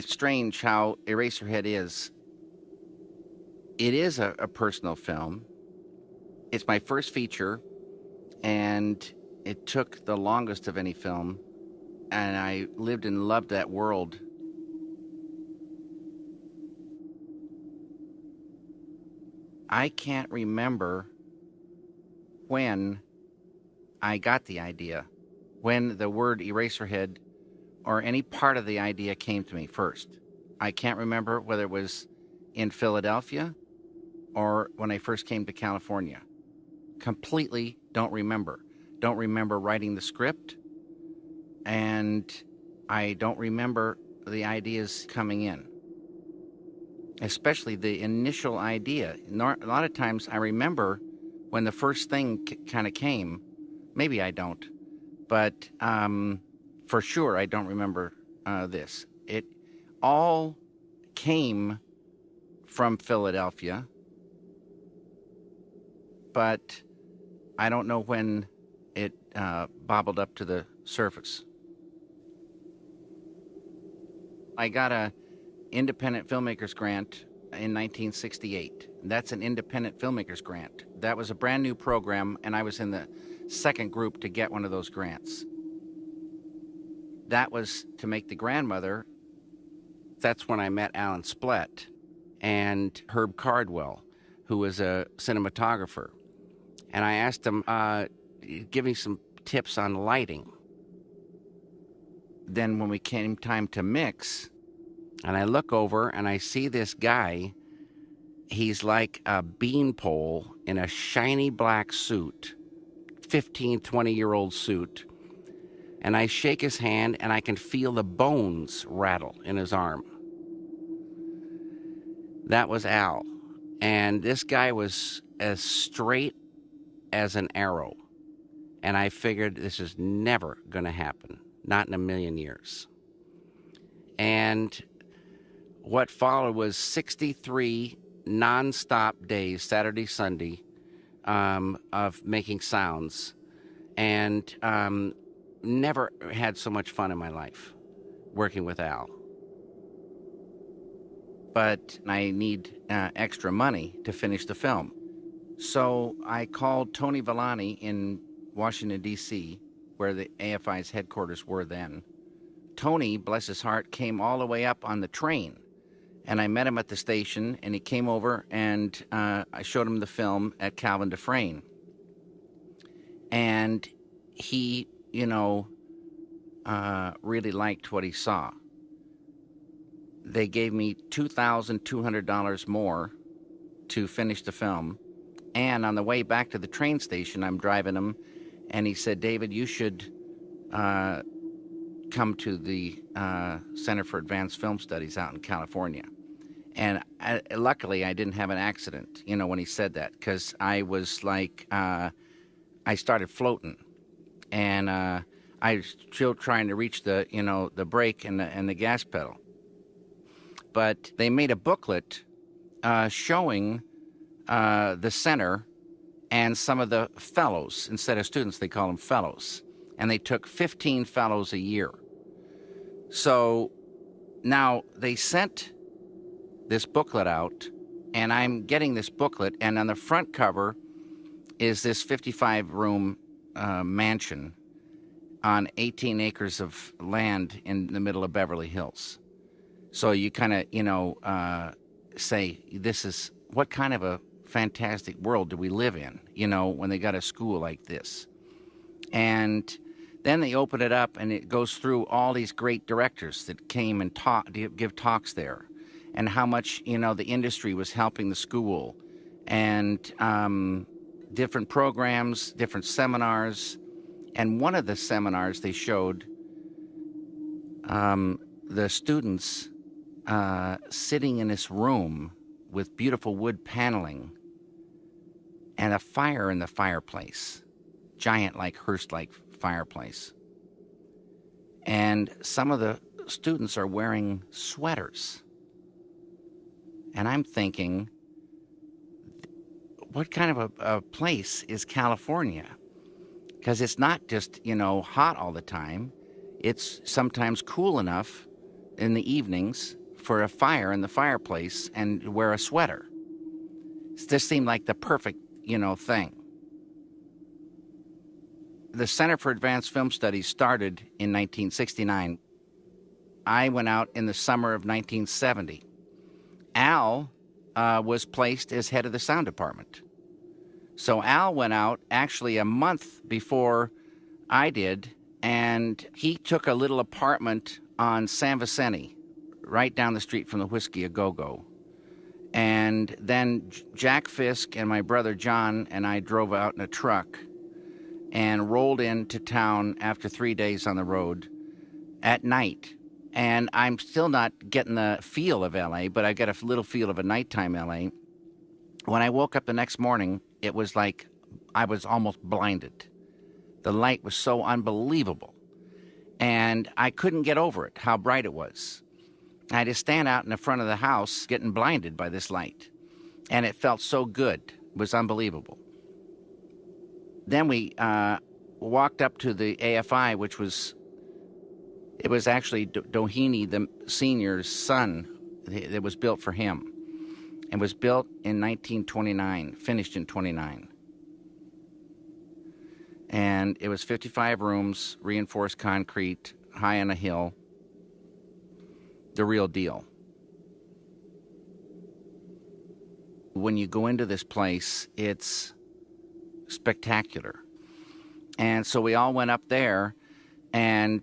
It's strange how Eraserhead is. It is a personal film. It's my first feature, and it took the longest of any film, and I lived and loved that world. I can't remember when I got the idea, when the word Eraserhead or any part of the idea came to me first. I can't remember whether it was in Philadelphia or when I first came to California. Completely don't remember. Don't remember writing the script, and I don't remember the ideas coming in, especially the initial idea. A lot of times I remember when the first thing kind of came. Maybe I don't, but for sure I don't remember this. It all came from Philadelphia, but I don't know when it bobbled up to the surface. I got a independent filmmakers grant in 1968. That's an independent filmmakers grant. That was a brand new program, and I was in the second group to get one of those grants. That was to make The Grandmother. That's when I met Alan Splett and Herb Cardwell, who was a cinematographer. And I asked him, give me some tips on lighting. Then when we came time to mix, and I look over and I see this guy, he's like a beanpole in a shiny black suit, 15, 20-year-old suit. And I shake his hand and I can feel the bones rattle in his arm. That was Al. And this guy was as straight as an arrow. And I figured this is never going to happen. Not in a million years. And what followed was 63 nonstop days, Saturday, Sunday, of making sounds. And never had so much fun in my life working with Al. But I need extra money to finish the film. So I called Tony Villani in Washington, D.C., where the AFI's headquarters were then. Tony, bless his heart, came all the way up on the train. And I met him at the station, and he came over, and I showed him the film at Calvin Dufresne. And he, really liked what he saw. They gave me $2,200 more to finish the film. And on the way back to the train station, I'm driving him, and he said, David, you should come to the Center for Advanced Film Studies out in California. And luckily, I didn't have an accident, when he said that, because I was like, I started floating. And I was still trying to reach the, the brake and the gas pedal. But they made a booklet showing the center and some of the fellows. Instead of students, they call them fellows. And they took 15 fellows a year. So now they sent this booklet out, and I'm getting this booklet, and on the front cover is this 55-room mansion on 18 acres of land in the middle of Beverly Hills. So you kind of, say, this is, what kind of a fantastic world do we live in, when they got a school like this? And then they open it up, and it goes through all these great directors that came and give talks there, and how much, the industry was helping the school, and different programs, different seminars. And one of the seminars they showed the students sitting in this room with beautiful wood paneling and a fire in the fireplace, giant like Hearst-like fireplace. And some of the students are wearing sweaters. And I'm thinking, what kind of a place is California? Because it's not just, hot all the time. It's sometimes cool enough in the evenings for a fire in the fireplace and wear a sweater. This seemed like the perfect, thing. The Center for Advanced Film Studies started in 1969. I went out in the summer of 1970. Al was placed as head of the sound department. So Al went out actually a month before I did, and he took a little apartment on San Vicente, right down the street from the Whiskey A Go-Go. And then Jack Fisk and my brother John and I drove out in a truck and rolled into town after 3 days on the road at night. And I'm still not getting the feel of L.A., but I get a little feel of a nighttime L.A. When I woke up the next morning, it was like I was almost blinded. The light was so unbelievable. And I couldn't get over it, how bright it was. I had to stand out in the front of the house getting blinded by this light. And it felt so good. It was unbelievable. Then we walked up to the AFI, which was... It was actually Doheny, the senior's son, that was built for him. It was built in 1929, finished in 29. And it was 55 rooms, reinforced concrete, high on a hill. The real deal. When you go into this place, it's spectacular. And so we all went up there and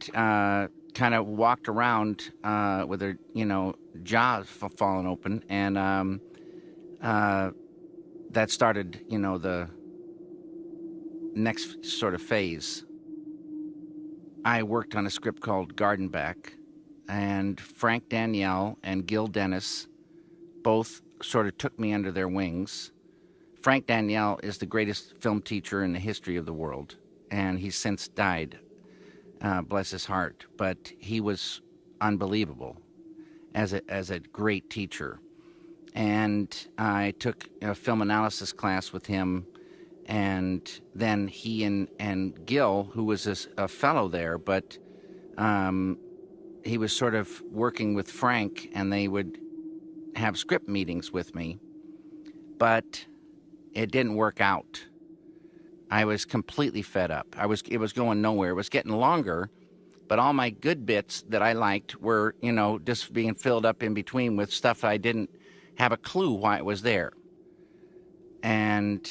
kind of walked around with their, jaws falling open. And that started, the next sort of phase. I worked on a script called Gardenback, and Frank Danielle and Gil Dennis both sort of took me under their wings. Frank Danielle is the greatest film teacher in the history of the world, and he's since died. Bless his heart, but he was unbelievable as a great teacher. And I took a film analysis class with him, and then he and Gil, who was a fellow there, but he was sort of working with Frank, and they would have script meetings with me, but it didn't work out. I was completely fed up. It was going nowhere. It was getting longer, but all my good bits that I liked were, just being filled up in between with stuff I didn't have a clue why it was there. And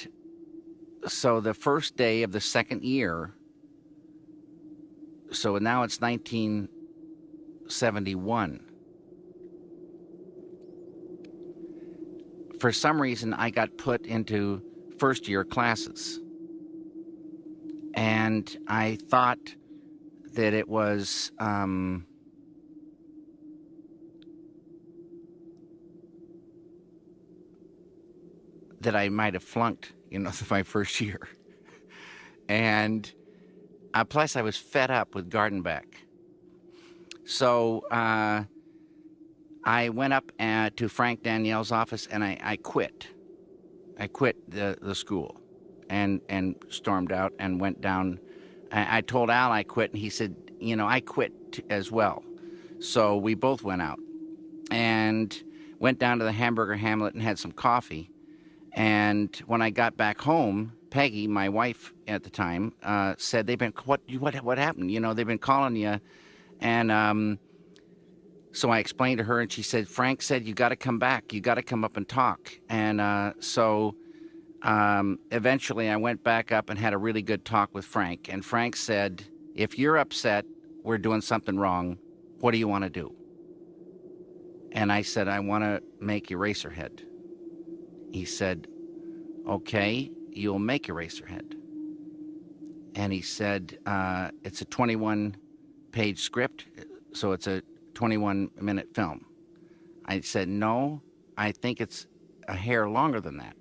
so the first day of the second year, so now it's 1971. For some reason, I got put into first-year classes. And I thought that it was that I might have flunked, my first year. And plus I was fed up with Gardenback. So I went up to Frank Danielle's office and I quit. I quit the school. And stormed out and went down. I told Al I quit, and he said, I quit as well. So we both went out and went down to the Hamburger Hamlet and had some coffee. And when I got back home, Peggy, my wife at the time, said, what happened? They've been calling you. And so I explained to her, and she said, Frank said, you got to come back. You got to come up and talk. And so... eventually I went back up and had a really good talk with Frank. And Frank said, if you're upset, we're doing something wrong. What do you want to do? And I said, I want to make Eraserhead. He said, okay, you'll make Eraserhead. And he said, it's a 21-page script, so it's a 21-minute film. I said, no, I think it's a hair longer than that.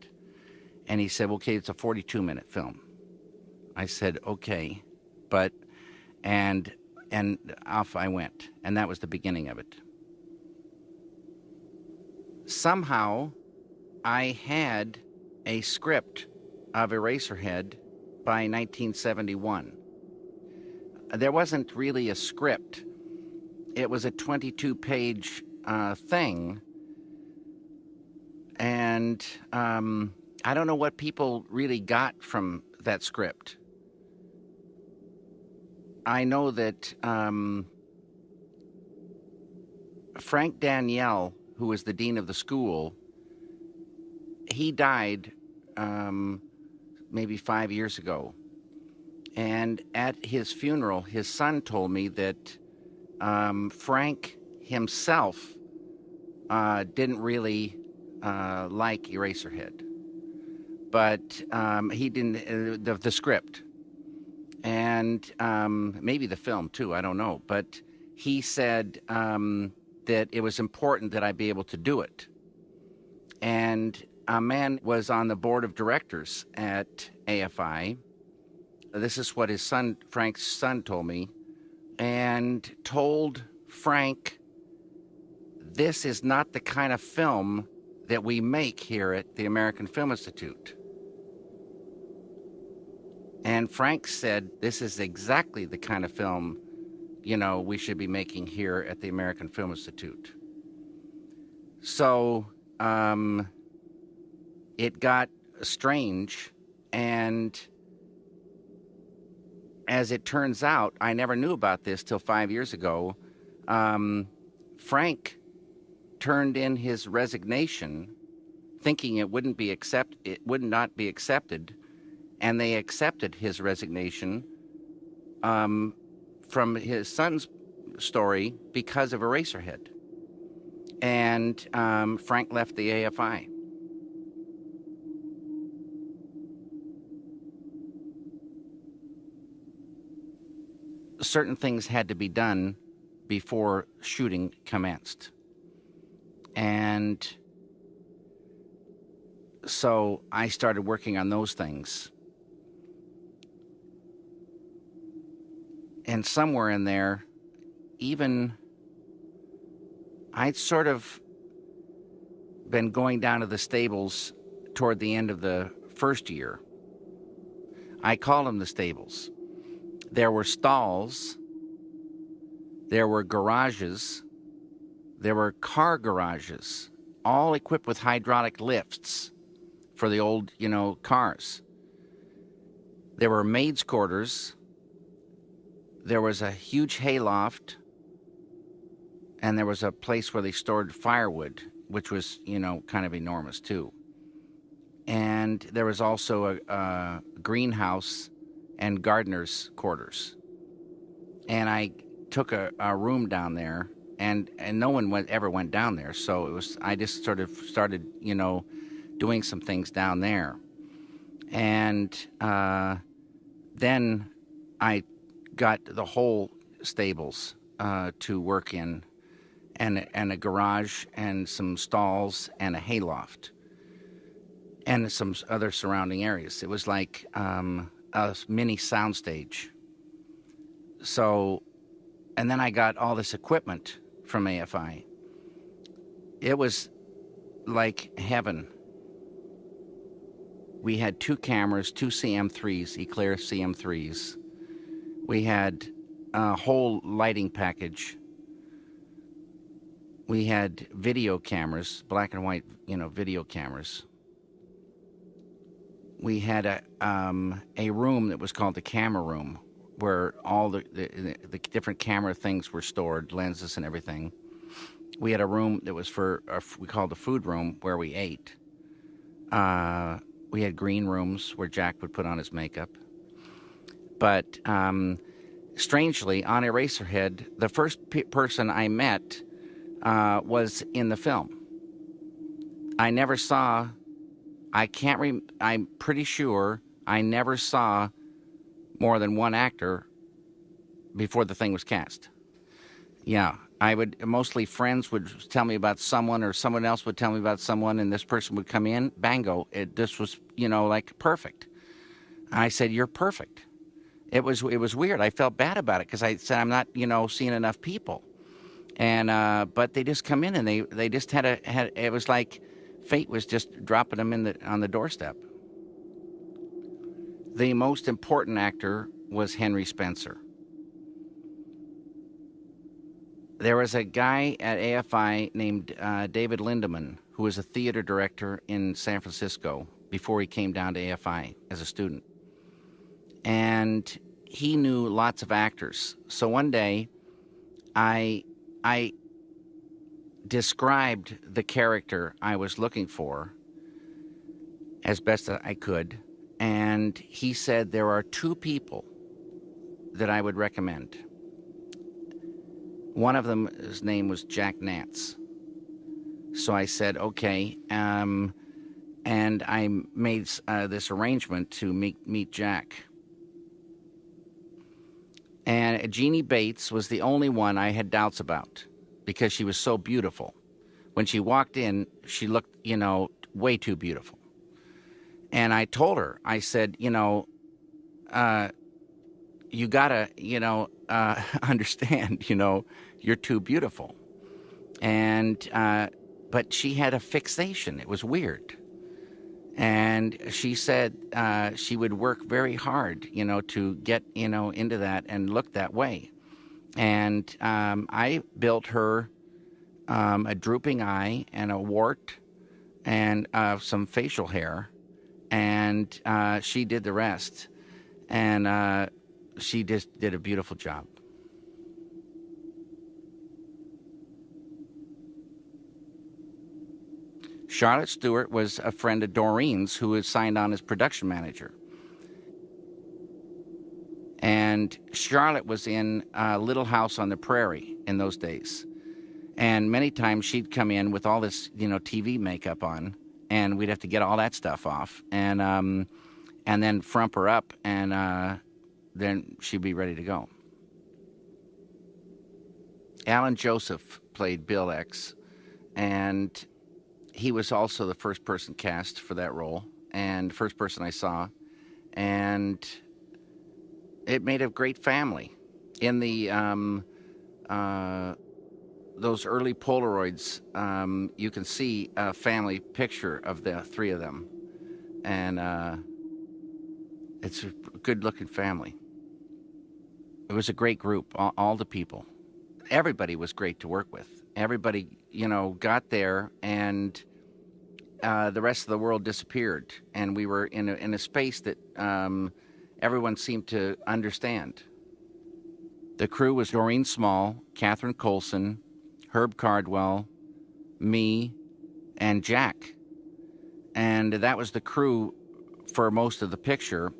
And he said, okay, it's a 42-minute film. I said, okay, and off I went. And that was the beginning of it. Somehow, I had a script of Eraserhead by 1971. There wasn't really a script. it was a 22-page thing, and I don't know what people really got from that script. I know that Frank Danielle, who was the dean of the school, he died maybe 5 years ago. And at his funeral, his son told me that Frank himself didn't really like Eraserhead, but he didn't, the script, and maybe the film too, I don't know. But he said that it was important that I be able to do it. And a man was on the board of directors at AFI. This is what his son, Frank's son, told me, and told Frank, this is not the kind of film that we make here at the American Film Institute. And Frank said, this is exactly the kind of film, we should be making here at the American Film Institute. So it got strange, and as it turns out, I never knew about this till 5 years ago. Frank turned in his resignation, thinking it would not be accepted, and they accepted his resignation from his son's story because of Eraserhead. And Frank left the AFI. Certain things had to be done before shooting commenced. And so I started working on those things. And somewhere in there, even I'd sort of been going down to the stables toward the end of the first year. I call them the stables. There were stalls, there were garages, there were car garages, all equipped with hydraulic lifts for the old, cars. There were maids' quarters, there was a huge hayloft, and there was a place where they stored firewood, which was, kind of enormous too. And there was also a greenhouse and gardener's quarters. And I took a room down there, and no one ever went down there. So I just sort of started, doing some things down there. And then I got the whole stables to work in, and a garage and some stalls and a hayloft and some other surrounding areas. It was like a mini soundstage. So, and then I got all this equipment from AFI. It was like heaven. We had 2 cameras, 2 CM3s, Eclair CM3s. We had a whole lighting package. We had video cameras, black and white, video cameras. We had a room that was called the camera room, where all the different camera things were stored, lenses and everything. We had a room that was we called the food room, where we ate. We had green rooms where Jack would put on his makeup. But strangely, on Eraserhead, the first person I met was in the film. I never saw... I'm pretty sure I never saw more than one actor before the thing was cast. Yeah, mostly friends would tell me about someone, or someone else would tell me about someone, and this person would come in, bango, this was, like perfect. I said, you're perfect. It was weird. I felt bad about it because I said, I'm not, seeing enough people. And, but they just come in and they just had it was like fate was just dropping them on the doorstep. The most important actor was Henry Spencer. There was a guy at AFI named David Lindemann, who was a theater director in San Francisco before he came down to AFI as a student. And he knew lots of actors. So one day, I described the character I was looking for as best I could, and he said there are two people that I would recommend. One of them, his name was Jack Nance. So I said, okay, and I made this arrangement to meet Jack. And Jeannie Bates was the only one I had doubts about because she was so beautiful. When she walked in, she looked, way too beautiful. And I told her, I said, you gotta, understand, you're too beautiful. And, but she had a fixation. It was weird. And she said she would work very hard, to get, into that and look that way. And I built her a drooping eye and a wart and some facial hair. And she did the rest. And she just did a beautiful job. Charlotte Stewart was a friend of Doreen's who was signed on as production manager. And Charlotte was in Little House on the Prairie in those days. And many times she'd come in with all this, TV makeup on, and we'd have to get all that stuff off, and then frump her up, and then she'd be ready to go. Alan Joseph played Bill X, and he was also the first person cast for that role, and first person I saw, and it made a great family. In the those early Polaroids, you can see a family picture of the three of them, and it's a good-looking family. It was a great group, all the people. Everybody was great to work with. Everybody, got there, and the rest of the world disappeared, and we were in a space that everyone seemed to understand. The crew was Doreen Small, Catherine Coulson, Herb Cardwell, me, and Jack. And that was the crew for most of the picture.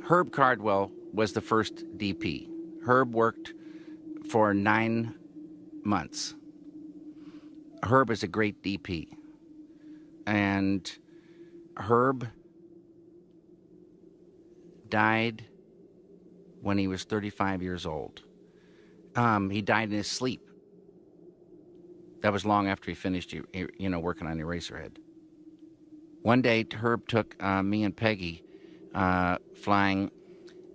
Herb Cardwell was the first DP. Herb worked for 9 months. Herb is a great DP. And Herb died when he was 35 years old. He died in his sleep. That was long after he finished, working on Eraserhead. One day, Herb took me and Peggy flying,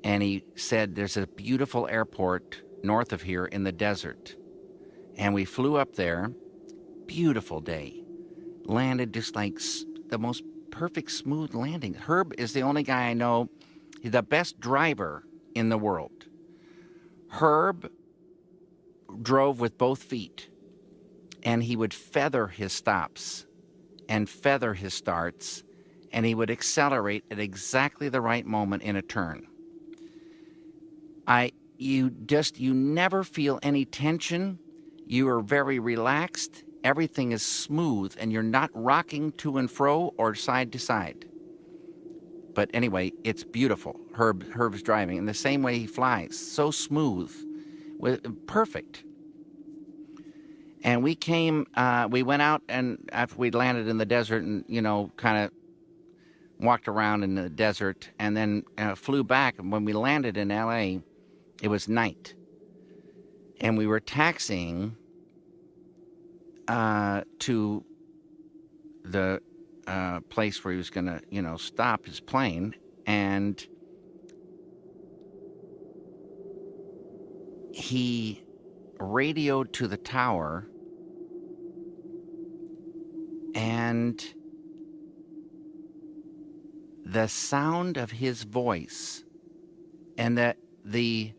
and he said, there's a beautiful airport north of here in the desert. And we flew up there, beautiful day. Landed just like the most perfect smooth landing. Herb is the only guy I know, he's the best driver in the world. Herb drove with both feet, and he would feather his stops and feather his starts, and he would accelerate at exactly the right moment in a turn. You never feel any tension. You are very relaxed. Everything is smooth, and you're not rocking to and fro or side to side. But anyway, it's beautiful. Herb's driving, and the same way he flies, so smooth, perfect. And we went out, and after we'd landed in the desert and, kind of walked around in the desert, and then flew back. And when we landed in L.A., it was night. And we were taxiing to the place where he was going to, stop his plane. And he radioed to the tower, and the sound of his voice and the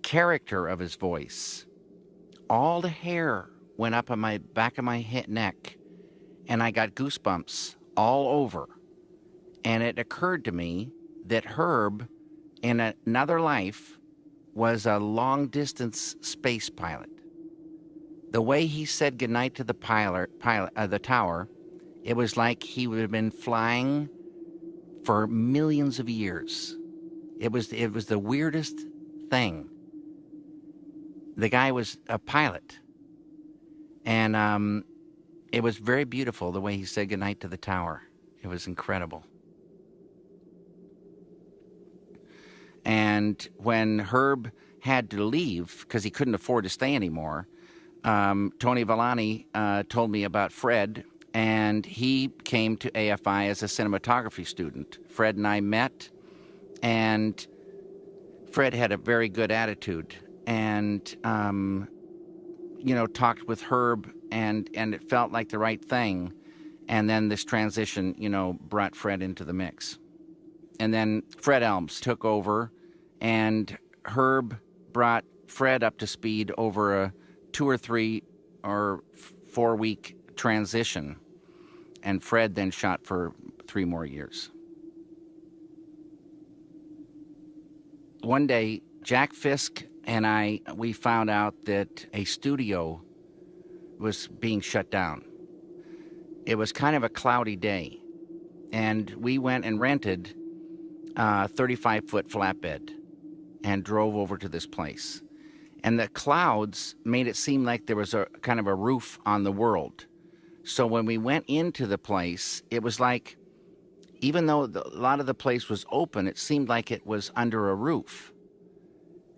character of his voice. All the hair went up on my back of my neck, and I got goosebumps all over. And it occurred to me that Herb, in another life, was a long-distance space pilot. The way he said goodnight to the the tower, it was like he would have been flying for millions of years. It was the weirdest thing. The guy was a pilot, and it was very beautiful the way he said goodnight to the tower. It was incredible. And when Herb had to leave because he couldn't afford to stay anymore, Tony Villani told me about Fred, and he came to AFI as a cinematography student. Fred and I met, and Fred had a very good attitude, and talked with Herb, and it felt like the right thing. And then this transition, brought Fred into the mix. And then Fred Elms took over, and Herb brought Fred up to speed over a 2 or 3 or 4 week transition. And Fred then shot for 3 more years. One day, Jack Fisk and we found out that a studio was being shut down. It was kind of a cloudy day, and we went and rented a 35-foot flatbed and drove over to this place. And the clouds made it seem like there was a kind of a roof on the world. So when we went into the place, it was like, even though a lot of the place was open, it seemed like it was under a roof.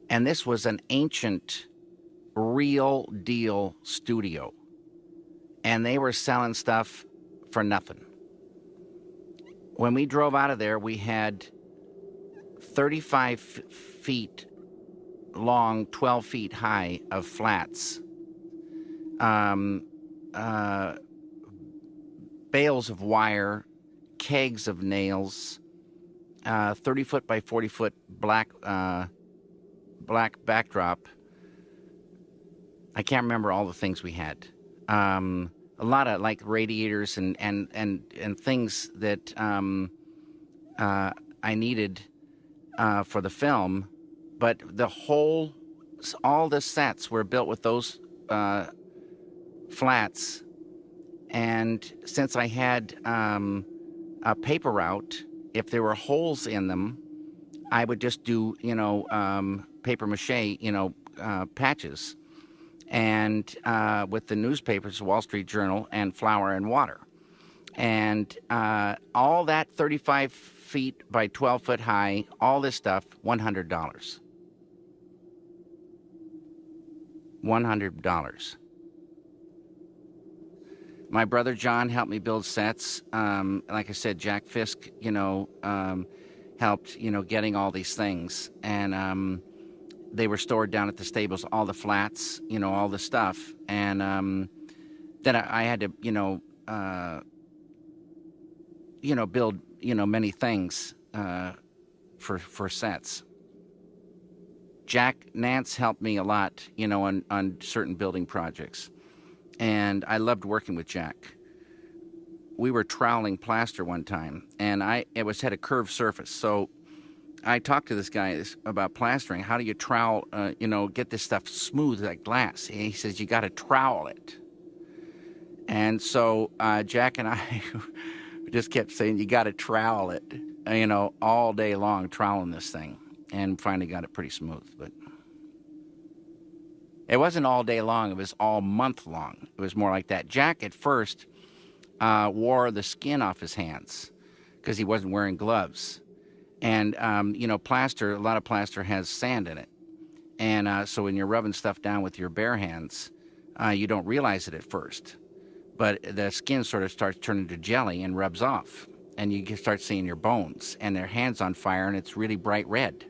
And this was an ancient, real deal studio. And they were selling stuff for nothing. When we drove out of there, we had 35 feet long, 12 feet high of flats, bales of wire, kegs of nails, 30-foot by 40-foot black backdrop. I can't remember all the things we had. A lot of like radiators and things that I needed for the film, but all the sets were built with those flats. And since I had a paper route, if there were holes in them, I would just do paper mache patches. And with the newspapers, Wall Street Journal and Flour and Water. And all that 35 feet by 12 foot high, all this stuff, $100. $100. My brother John helped me build sets. Like I said, Jack Fisk, helped, getting all these things. And they were stored down at the stables, all the flats, all the stuff. And then I had to, build, many things for sets. Jack Nance helped me a lot, on certain building projects. And I loved working with Jack. We were troweling plaster one time, and it had a curved surface. So I talked to this guy about plastering. How do you trowel, get this stuff smooth like glass? He says, you got to trowel it. And so Jack and I just kept saying, you got to trowel it, all day long, troweling this thing. And finally got it pretty smooth. But it wasn't all day long. It was all month long. It was more like that. Jack at first wore the skin off his hands because he wasn't wearing gloves. And, plaster, a lot of plaster has sand in it. And so when you're rubbing stuff down with your bare hands, you don't realize it at first. But the skin sort of starts turning to jelly and rubs off. And you start seeing your bones. And their hands on fire, and it's really bright red.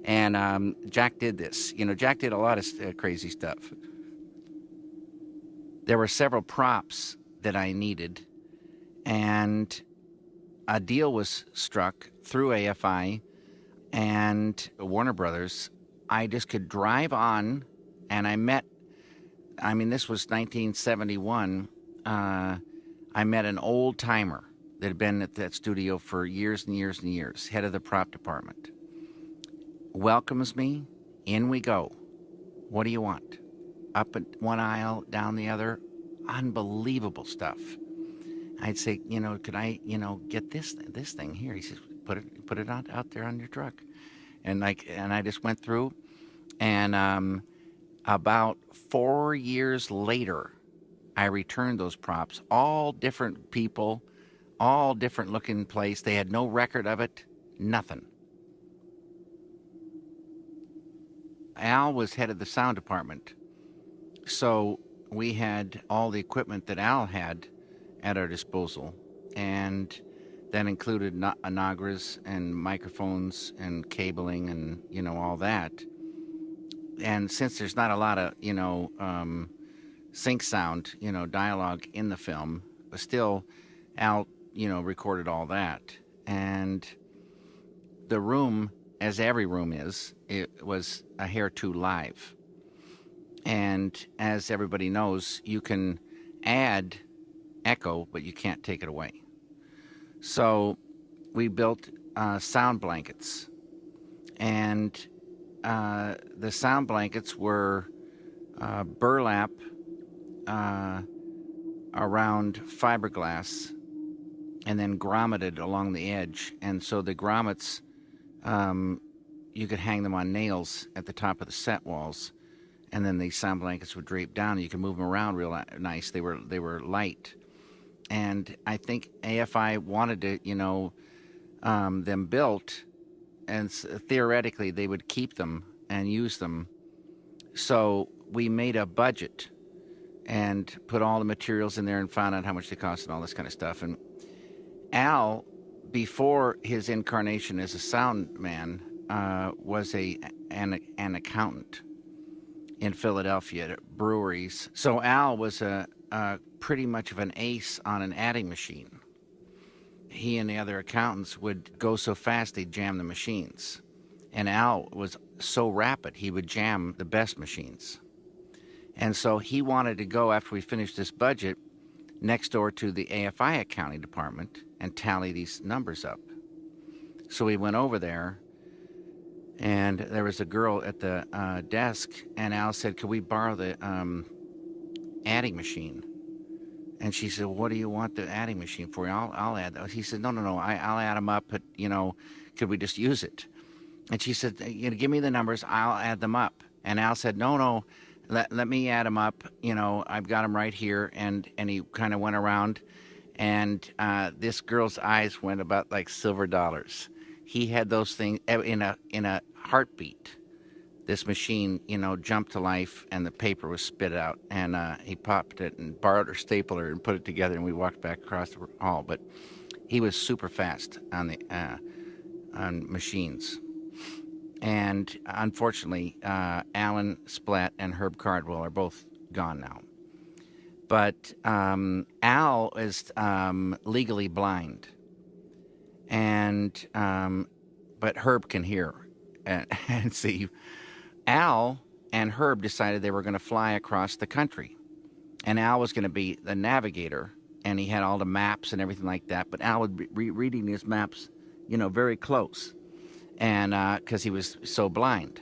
And Jack did this. Jack did a lot of crazy stuff. There were several props that I needed. And a deal was struck through AFI and Warner Brothers I just could drive on, and this was 1971. I met an old timer that had been at that studio for years and years and years, head of the prop department. Welcomes me, in we go. What do you want? Up one aisle, down the other. Unbelievable stuff. I'd say, could I, get this thing here? He says, put it out there on your truck. And I just went through, and about 4 years later, I returned those props. All different people, all different looking place. They had no record of it, nothing. Al was head of the sound department, so we had all the equipment that Al had at our disposal, and that included Nagras and microphones and cabling and all that. And since there's not a lot of sync sound, dialogue in the film, but still Al recorded all that. And the room, as every room is, it was a hair too live. And as everybody knows, you can add echo, but you can't take it away. So we built sound blankets, and the sound blankets were burlap around fiberglass and then grommeted along the edge. And so the grommets, you could hang them on nails at the top of the set walls, and then the sound blankets would drape down, and you could move them around real nice. They were light. And I think AFI wanted to, them built, and theoretically they would keep them and use them. So we made a budget and put all the materials in there and found out how much they cost and all this kind of stuff. And Al, before his incarnation as a sound man, was an accountant in Philadelphia at breweries. So Al was a pretty much of an ace on an adding machine. He and the other accountants would go so fast they'd jam the machines. And Al was so rapid, he would jam the best machines. And so he wanted to go, after we finished this budget, next door to the AFI accounting department and tally these numbers up. So we went over there, and there was a girl at the desk, and Al said, could we borrow the adding machine? And she said, what do you want the adding machine for? I'll add those. He said, no, I'll add them up, but, could we just use it? And she said, give me the numbers, I'll add them up. And Al said, no, let me add them up. I've got them right here. And he kind of went around, and this girl's eyes went about like silver dollars. He had those things in a heartbeat. This machine, jumped to life, and the paper was spit out. And he popped it and borrowed her stapler and put it together, and we walked back across the hall. But he was super fast on machines. And unfortunately, Alan Splett and Herb Cardwell are both gone now. But Al is legally blind, and but Herb can hear and see. Al and Herb decided they were going to fly across the country, and Al was going to be the navigator, and he had all the maps and everything like that. But Al would be reading his maps, very close, and because he was so blind.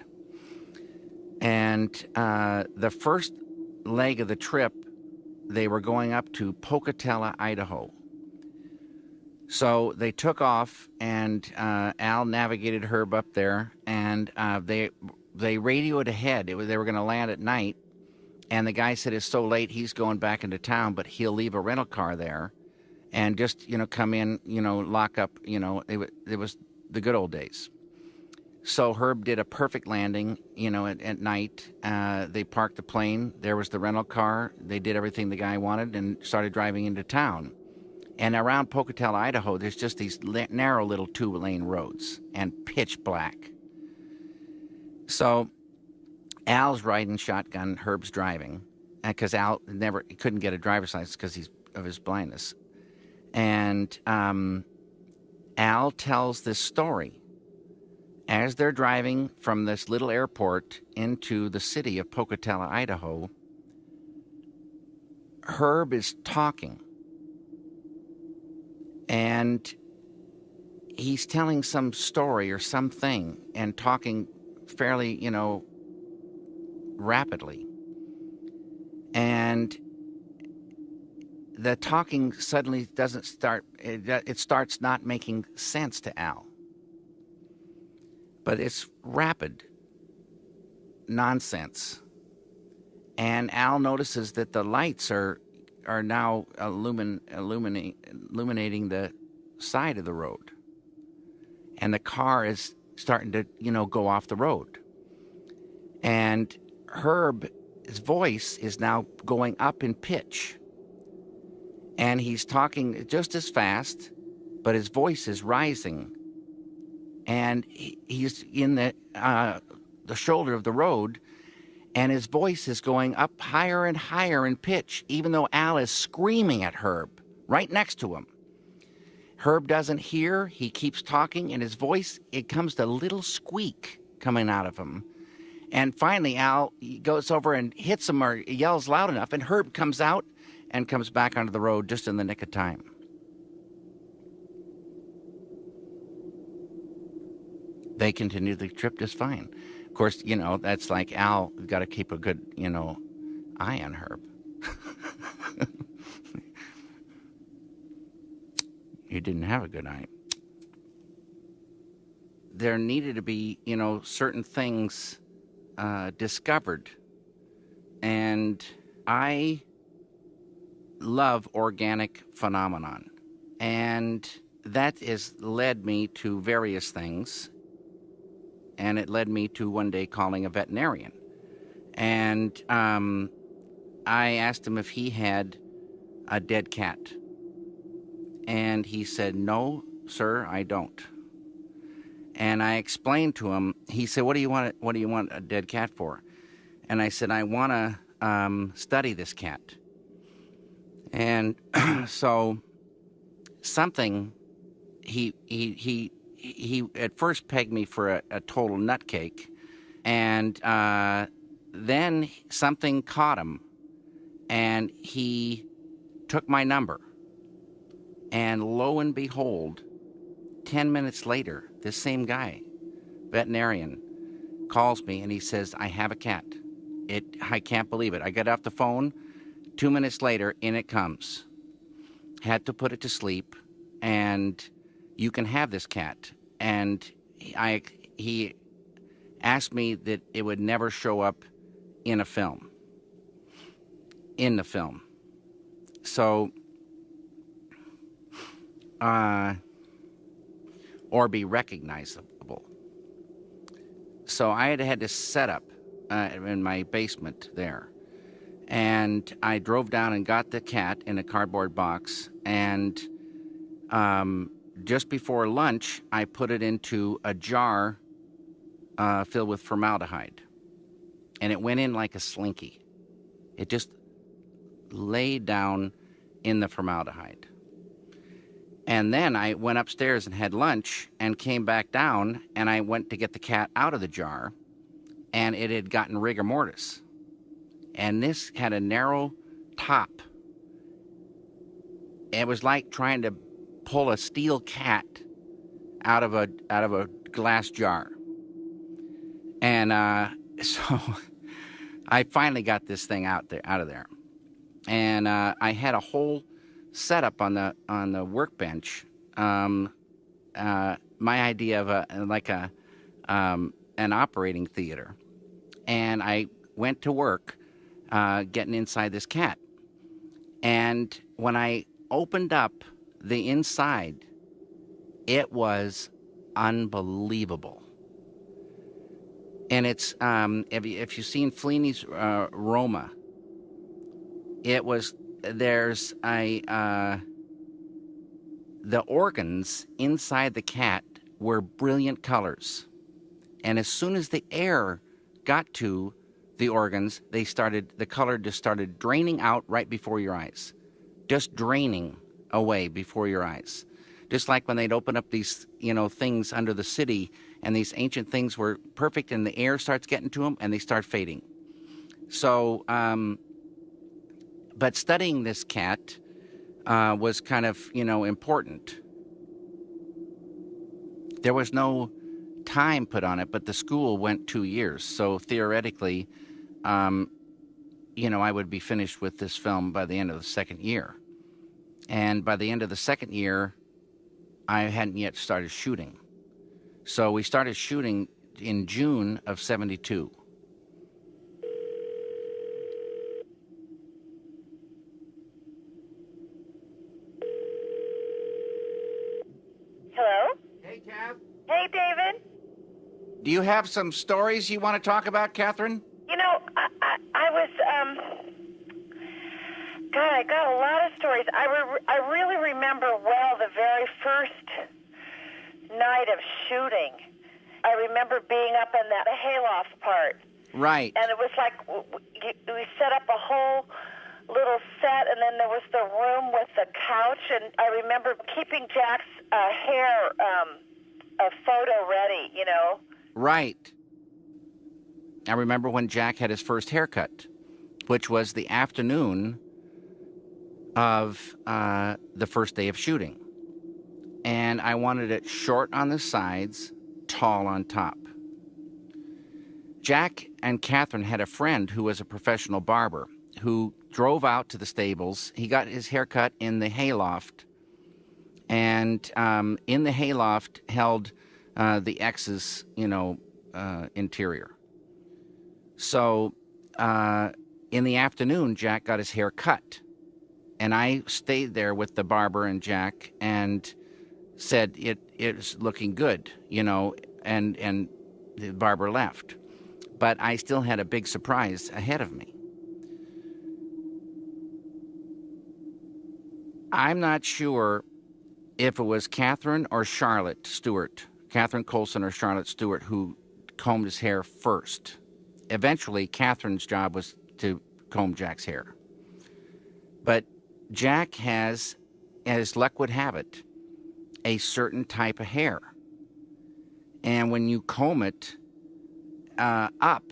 And the first leg of the trip, they were going up to Pocatello, Idaho. So they took off, and Al navigated Herb up there, and they radioed ahead. They were going to land at night, and the guy said it's so late he's going back into town, but he'll leave a rental car there and just, come in, lock up, it was the good old days. So Herb did a perfect landing, at night. They parked the plane. There was the rental car. They did everything the guy wanted and started driving into town. And around Pocatello, Idaho, there's just these narrow little 2-lane roads and pitch black. So Al's riding shotgun, Herb's driving, because Al couldn't get a driver's license because of his blindness. And Al tells this story. As they're driving from this little airport into the city of Pocatello, Idaho, Herb is talking. And he's telling some story or something and talking fairly, rapidly. And the talking suddenly doesn't start, it starts not making sense to Al. But it's rapid nonsense. And Al notices that the lights are now illuminating the side of the road. And the car is starting to, go off the road. And Herb's voice is now going up in pitch. And he's talking just as fast, but his voice is rising. And he's in the shoulder of the road, and his voice is going up higher and higher in pitch, even though Al is screaming at Herb right next to him. Herb doesn't hear. He keeps talking, and his voice, it comes to a little squeak coming out of him. And finally, Al goes over and hits him or yells loud enough, and Herb comes out and comes back onto the road just in the nick of time. They continue the trip just fine. Of course, that's like Al got to keep a good, eye on Herb. He didn't have a good eye. There needed to be, certain things discovered. And I love organic phenomenon. And that has led me to various things. And it led me to one day calling a veterinarian. And I asked him if he had a dead cat. And he said, "No, sir, I don't." And I explained to him. He said, What do you want a dead cat for?" And I said, "I want to study this cat." And so something he at first pegged me for a total nutcake, and then something caught him, and he took my number. And lo and behold, 10 minutes later, this same guy, veterinarian, calls me and he says, "I have a cat." I can't believe it. I get off the phone, 2 minutes later, in it comes. Had to put it to sleep, and you can have this cat. And he asked me that it would never show up in the film. So, or be recognizable. So I had to set up in my basement there. And I drove down and got the cat in a cardboard box, and just before lunch, I put it into a jar filled with formaldehyde. And it went in like a slinky. It just laid down in the formaldehyde. And then I went upstairs and had lunch and came back down, and I went to get the cat out of the jar, and it had gotten rigor mortis. And this had a narrow top. It was like trying to pull a steel cat out of a glass jar. And so I finally got this thing out of there. And I had a whole setup on the workbench. My idea of an operating theater. And I went to work getting inside this cat. And when I opened up the inside, it was unbelievable. And it's if you've seen Fellini's Roma, there's the organs inside the cat were brilliant colors, and as soon as the air got to the organs, the color just started draining out right before your eyes, just draining away before your eyes. Just like when they'd open up these, things under the city and these ancient things were perfect, and the air starts getting to them, and they start fading. So, but studying this cat was kind of, important. There was no time put on it, but the school went 2 years. So theoretically, I would be finished with this film by the end of the second year. And by the end of the second year, I hadn't yet started shooting. So we started shooting in June of 72. Hello? Hey, Kath. Hey, David. Do you have some stories you want to talk about, Catherine? I was, God, I got a lot of stories. I really remember well the very first night of shooting. I remember being up in that hayloft part. Right. And it was like we set up a whole little set, and then there was the room with the couch, and I remember keeping Jack's hair a photo ready, Right. I remember when Jack had his first haircut, which was the afternoon of the first day of shooting. And I wanted it short on the sides, tall on top. Jack and Catherine had a friend who was a professional barber who drove out to the stables. He got his haircut in the hayloft, and in the hayloft held the ex's, interior. So in the afternoon, Jack got his hair cut, and I stayed there with the barber and Jack and said it's looking good, and the barber left. But I still had a big surprise ahead of me. I'm not sure if it was Catherine or Charlotte Stewart, Catherine Colson or Charlotte Stewart, who combed his hair first. Eventually, Catherine's job was to comb Jack's hair. But Jack has, as luck would have it, a certain type of hair. And when you comb it up,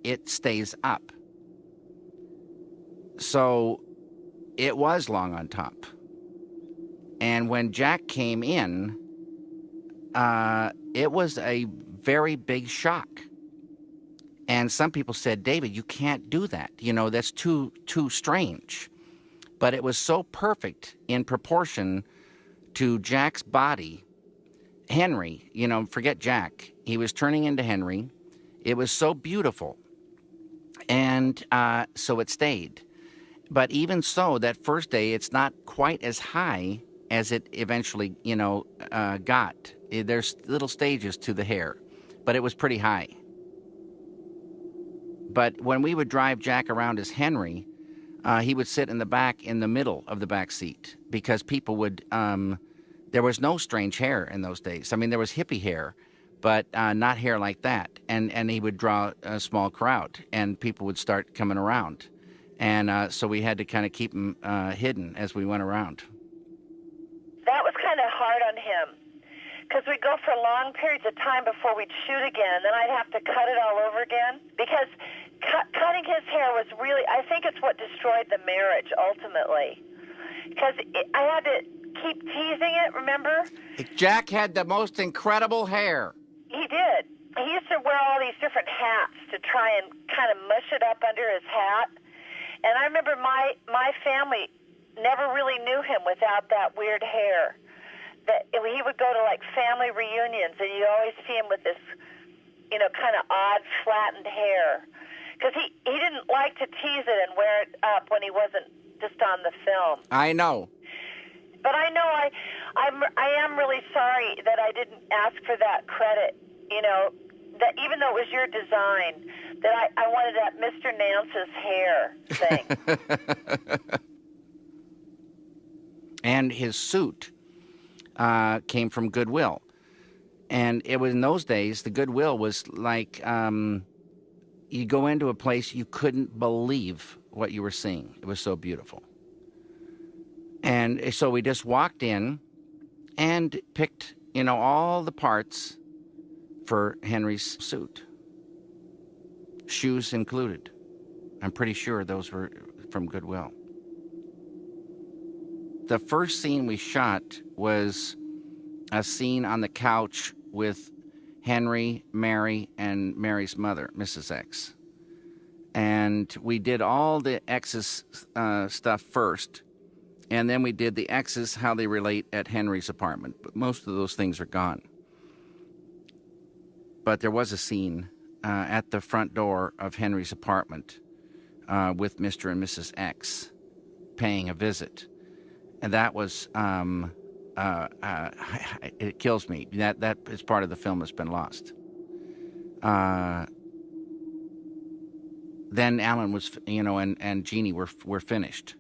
it stays up. So it was long on top. And when Jack came in, it was a very big shock. And some people said, David, you can't do that. That's too strange. But it was so perfect in proportion to Jack's body. Henry, forget Jack. He was turning into Henry. It was so beautiful. And so it stayed. But even so, that first day, it's not quite as high as it eventually, got. There's little stages to the hair. But it was pretty high. But when we would drive Jack around as Henry, he would sit in the back, in the middle of the back seat, because people would, there was no strange hair in those days. I mean, there was hippie hair, but not hair like that. And he would draw a small crowd, and people would start coming around. And so we had to kind of keep him hidden as we went around. That was kind of hard on him, because we'd go for long periods of time before we'd shoot again, and then I'd have to cut it all over again, because cutting his hair was really, I think it's what destroyed the marriage, ultimately. Because I had to keep teasing it, remember? Jack had the most incredible hair. He did. He used to wear all these different hats to try and kind of mush it up under his hat. And I remember my family never really knew him without that weird hair. That he would go to like family reunions, and you always see him with this, kind of odd flattened hair, because he didn't like to tease it and wear it up when he wasn't just on the film. I know. But I know I am really sorry that I didn't ask for that credit. That even though it was your design, that I wanted that Mr. Nance's hair thing. And his suit came from Goodwill. And it was in those days, the Goodwill was like, you go into a place, you couldn't believe what you were seeing. It was so beautiful. And so we just walked in and picked, all the parts for Henry's suit, shoes included. I'm pretty sure those were from Goodwill. The first scene we shot was a scene on the couch with Henry, Mary, and Mary's mother, Mrs. X. And we did all the X's stuff first, and then we did the X's, how they relate at Henry's apartment. But most of those things are gone. But there was a scene at the front door of Henry's apartment with Mr. and Mrs. X paying a visit. And that was, it kills me. That is part of the film that's been lost. Then Alan was, and Jeannie were finished.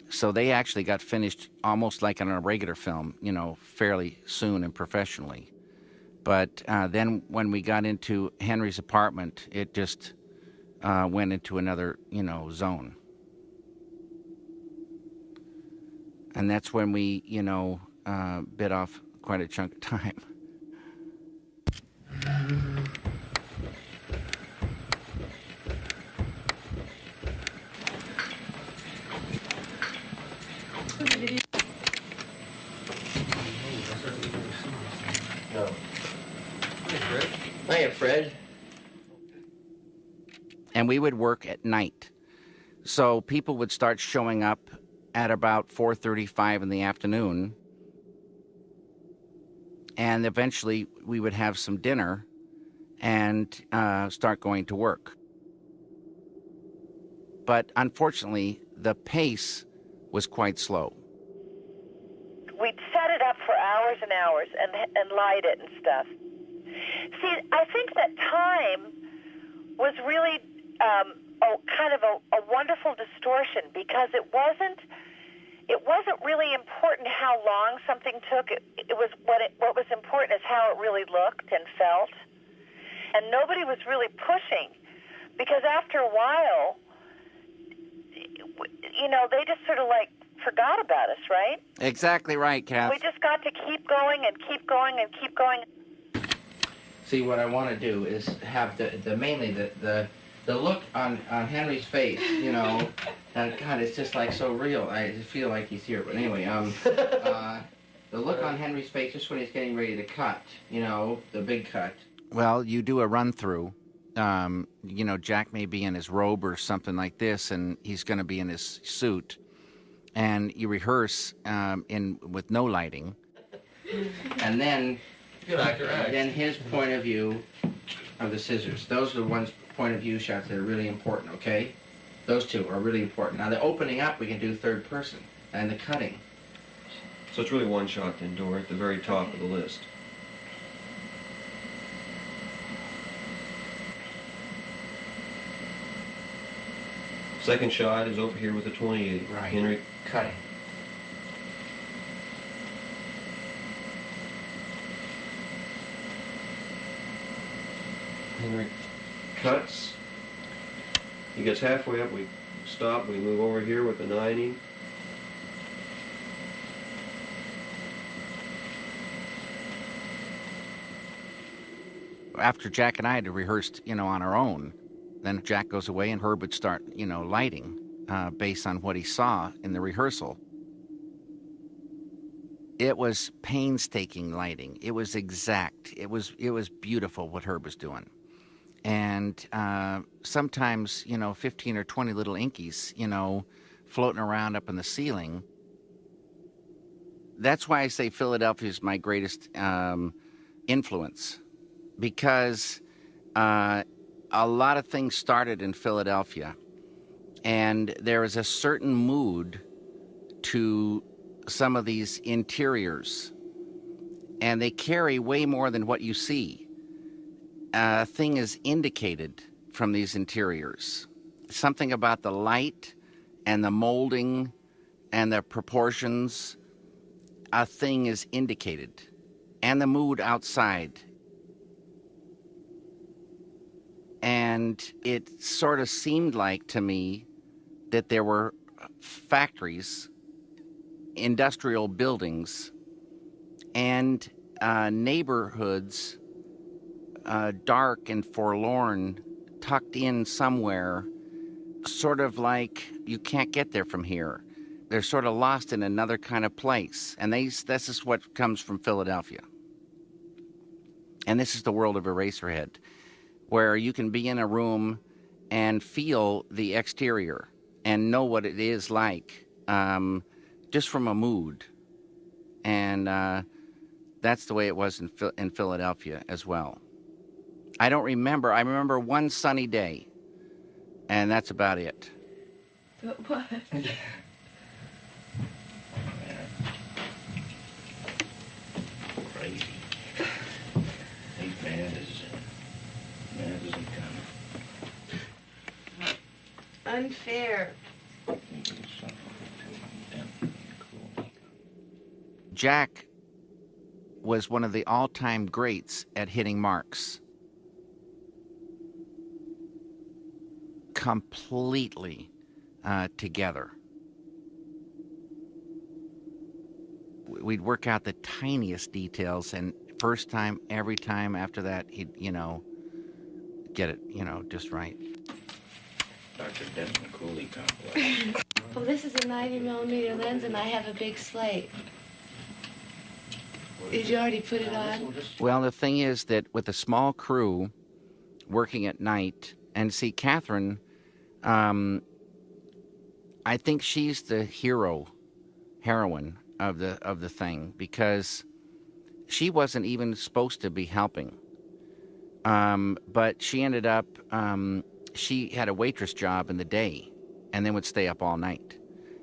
So they actually got finished almost like on a regular film, fairly soon and professionally. But then when we got into Henry's apartment, it just went into another, zone. And that's when we, bit off quite a chunk of time. No. Hiya, Fred. And we would work at night. So people would start showing up at about 4:35 in the afternoon. And eventually we would have some dinner and start going to work. But unfortunately, the pace was quite slow. We'd set it up for hours and hours and light it and stuff. See, I think that time was really kind of a wonderful distortion, because it wasn't really important how long something took. It was what was important is how it really looked and felt. And nobody was really pushing, because after a while, they just sort of forgot about us, right? Exactly right, Kath. We just got to keep going and keep going and keep going. See, what I want to do is have mainly the look on Henry's face, and God, it's just so real. I feel like he's here. But anyway, the look on Henry's face just when he's getting ready to cut, the big cut. Well, you do a run through. Jack may be in his robe or something like this, and he's going to be in his suit. And you rehearse with no lighting. And then, then his point of view of the scissors. Those are the ones point of view shots that are really important, okay? Those two are really important. Now the opening up we can do third person, and the cutting. So it's really one shot then, Dora, at the very top of the list. Second shot is over here with the 28. Right. Henry. Cutting. Henry cuts. He gets halfway up, we stop, we move over here with the 90. After Jack and I had rehearsed, on our own, then Jack goes away and Herb would start, lighting based on what he saw in the rehearsal. It was painstaking lighting. It was exact. It was beautiful what Herb was doing. And sometimes, 15 or 20 little inkies, floating around up in the ceiling. That's why I say Philadelphia is my greatest influence, because a lot of things started in Philadelphia, and there is a certain mood to some of these interiors, and they carry way more than what you see. A thing is indicated from these interiors. Something about the light and the molding and the proportions, a thing is indicated, and the mood outside. And it sort of seemed like to me that there were factories, industrial buildings, and neighborhoods dark and forlorn, tucked in somewhere, sort of like you can't get there from here. They're sort of lost in another kind of place. And this is what comes from Philadelphia. And this is the world of Eraserhead, where you can be in a room and feel the exterior and know what it is like, just from a mood. And that's the way it was in Philadelphia as well. I don't remember. I remember one sunny day, and that's about it. But what? Crazy. He's mad as he comes. Unfair. Jack was one of the all-time greats at hitting marks. Completely together. We'd work out the tiniest details, and first time, every time after that, he'd, get it, just right. Dr. Desmond Cooley complex. Well, this is a 90mm lens, and I have a big slate. Did you already put it on? Well, the thing is that with a small crew working at night, and see, Catherine, I think she's the heroine of the thing, because she wasn't even supposed to be helping. But she ended up, she had a waitress job in the day and then would stay up all night.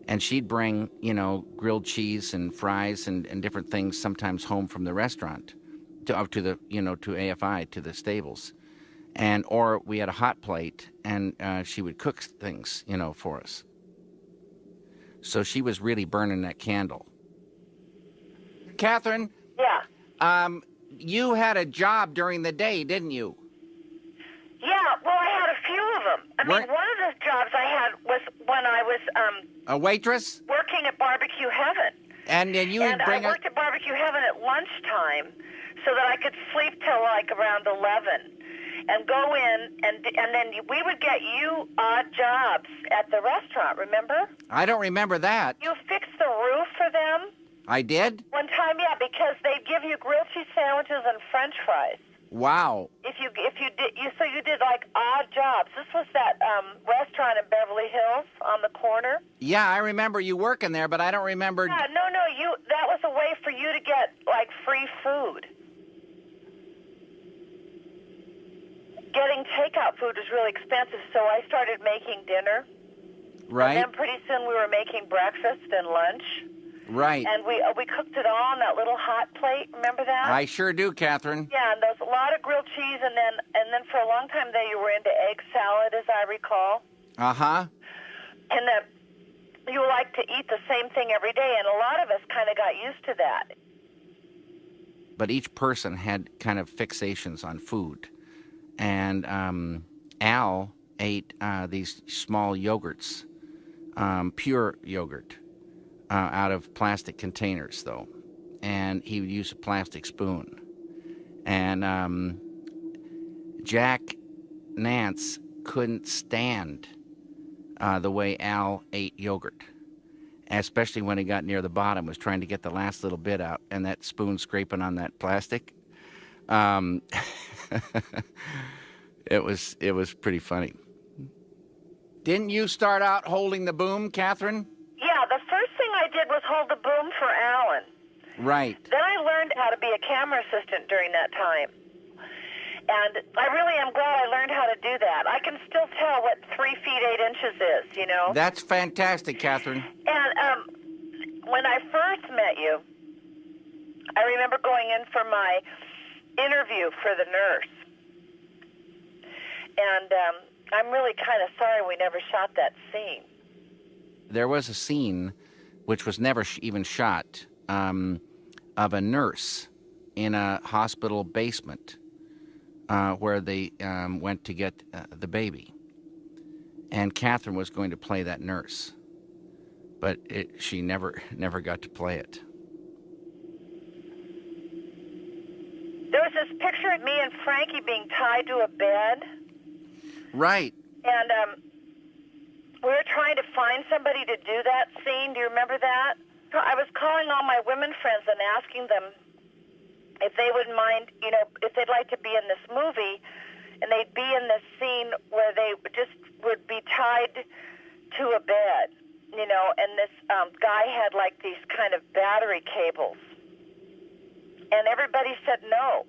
And she'd bring, grilled cheese and fries and different things sometimes home from the restaurant up to the, to AFI, to the stables. Or we had a hot plate, and she would cook things, for us. So she was really burning that candle. Catherine? Yeah. You had a job during the day, didn't you? Yeah, well, I had a few of them. I mean, one of the jobs I had was when I was a waitress? Working at Barbecue Heaven. And then you would bring I worked at Barbecue Heaven at lunchtime so that I could sleep till like around 11 and go in, and then we would get you odd jobs at the restaurant, remember? I don't remember that. You fixed the roof for them. I did? One time, yeah, because they'd give you grilled cheese sandwiches and French fries. Wow. So you did like odd jobs. This was that restaurant in Beverly Hills on the corner. Yeah, I remember you working there, but I don't remember. Yeah, no, that was a way for you to get like free food. Getting takeout food was really expensive, so I started making dinner. Right. And then pretty soon we were making breakfast and lunch. Right. And we cooked it all on that little hot plate. Remember that? I sure do, Catherine. Yeah, and there was a lot of grilled cheese, and then for a long time there you were into egg salad, as I recall. Uh-huh. And that you like to eat the same thing every day, and a lot of us kind of got used to that. But each person had kind of fixations on food. And Al ate these small yogurts, pure yogurt, out of plastic containers, though. And he would use a plastic spoon. And Jack Nance couldn't stand the way Al ate yogurt, especially when he got near the bottom, was trying to get the last little bit out, and that spoon scraping on that plastic. It was pretty funny. Didn't you start out holding the boom, Catherine? Yeah, the first thing I did was hold the boom for Alan. Right. Then I learned how to be a camera assistant during that time. And I really am glad I learned how to do that. I can still tell what 3 feet 8 inches is, you know? That's fantastic, Catherine. And when I first met you, I remember going in for my interview for the nurse. And I'm really kind of sorry we never shot that scene. There was a scene, which was never even shot, of a nurse in a hospital basement where they went to get the baby. And Catherine was going to play that nurse. But she never got to play it. There was this picture of me in Frankie being tied to a bed. Right. And we were trying to find somebody to do that scene. Do you remember that? I was calling all my women friends and asking them if they would mind, if they'd like to be in this movie, and they'd be in this scene where they just would be tied to a bed, and this guy had like these kind of battery cables. And everybody said no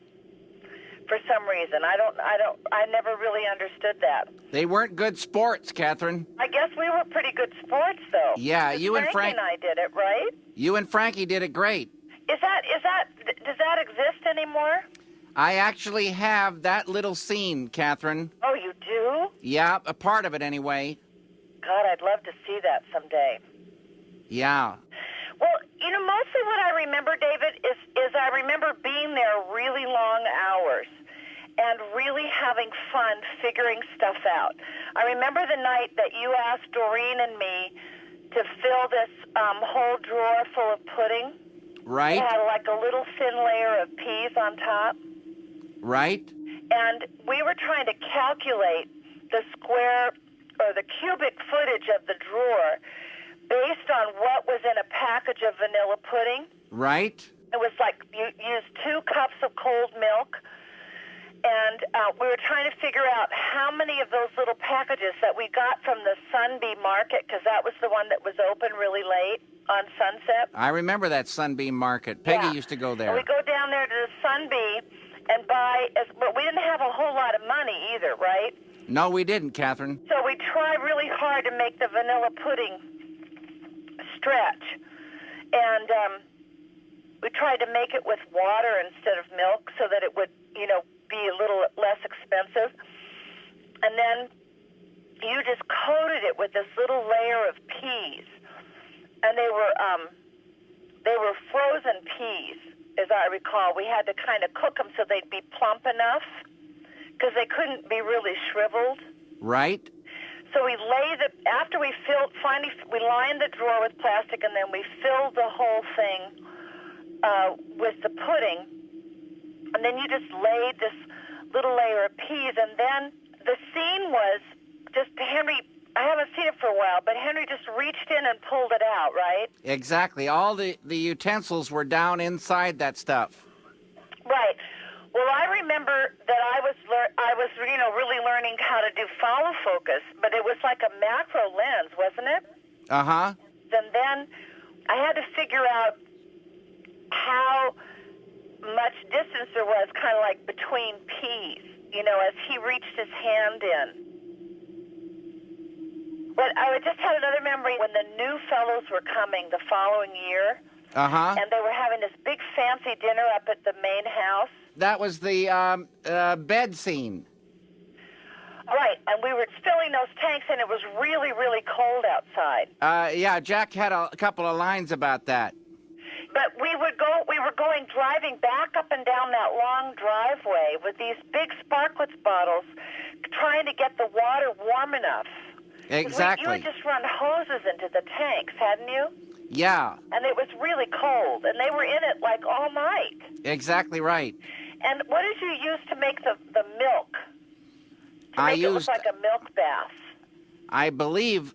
for some reason. I never really understood that. They weren't good sports, Catherine. I guess we were pretty good sports, though. Yeah, you and Frankie and I did it, right? You and Frankie did it great. Does that exist anymore? I actually have that little scene, Catherine. Oh, you do? Yeah, a part of it anyway. God, I'd love to see that someday. Yeah. Well, mostly what I remember, David, is I remember being there really long hours and really having fun figuring stuff out. I remember the night that you asked Doreen and me to fill this whole drawer full of pudding. Right. It had like a little thin layer of peas on top. Right. And we were trying to calculate the square or the cubic footage of the drawer based on what was in a package of vanilla pudding. Right. It was like you used 2 cups of cold milk, and we were trying to figure out how many of those little packages that we got from the Sunbeam Market, because that was the one that was open really late on Sunset. I remember that Sunbeam Market. Peggy Yeah. used to go there. And we go down there to the Sunbeam and buy, but we didn't have a whole lot of money either, right? No, we didn't, Catherine. So we tried really hard to make the vanilla pudding stretch. And we tried to make it with water instead of milk so that it would, be a little less expensive. And then you just coated it with this little layer of peas. And they were frozen peas, as I recall. We had to kind of cook them so they'd be plump enough because they couldn't be really shriveled. Right. So we after we finally we lined the drawer with plastic, and then we filled the whole thing with the pudding, and then you just laid this little layer of peas, and then the scene was just Henry. I haven't seen it for a while, but Henry just reached in and pulled it out, right? Exactly. All the utensils were down inside that stuff. Right. Well, I remember that I was really learning how to do follow focus, but it was like a macro lens, wasn't it? Uh-huh. And then I had to figure out how much distance there was kind of like between peas, as he reached his hand in. But I just had another memory when the new fellows were coming the following year. Uh-huh. And they were having this big fancy dinner up at the main house. That was the bed scene. Right, and we were filling those tanks, and it was really, really cold outside. Yeah, Jack had a couple of lines about that. But we were driving back up and down that long driveway with these big Sparklets bottles, trying to get the water warm enough. Exactly. You had just run hoses into the tanks, hadn't you? Yeah. And it was really cold, and they were in it like all night. Exactly right. And what did you use to make the milk? To make it look like a milk bath. I believe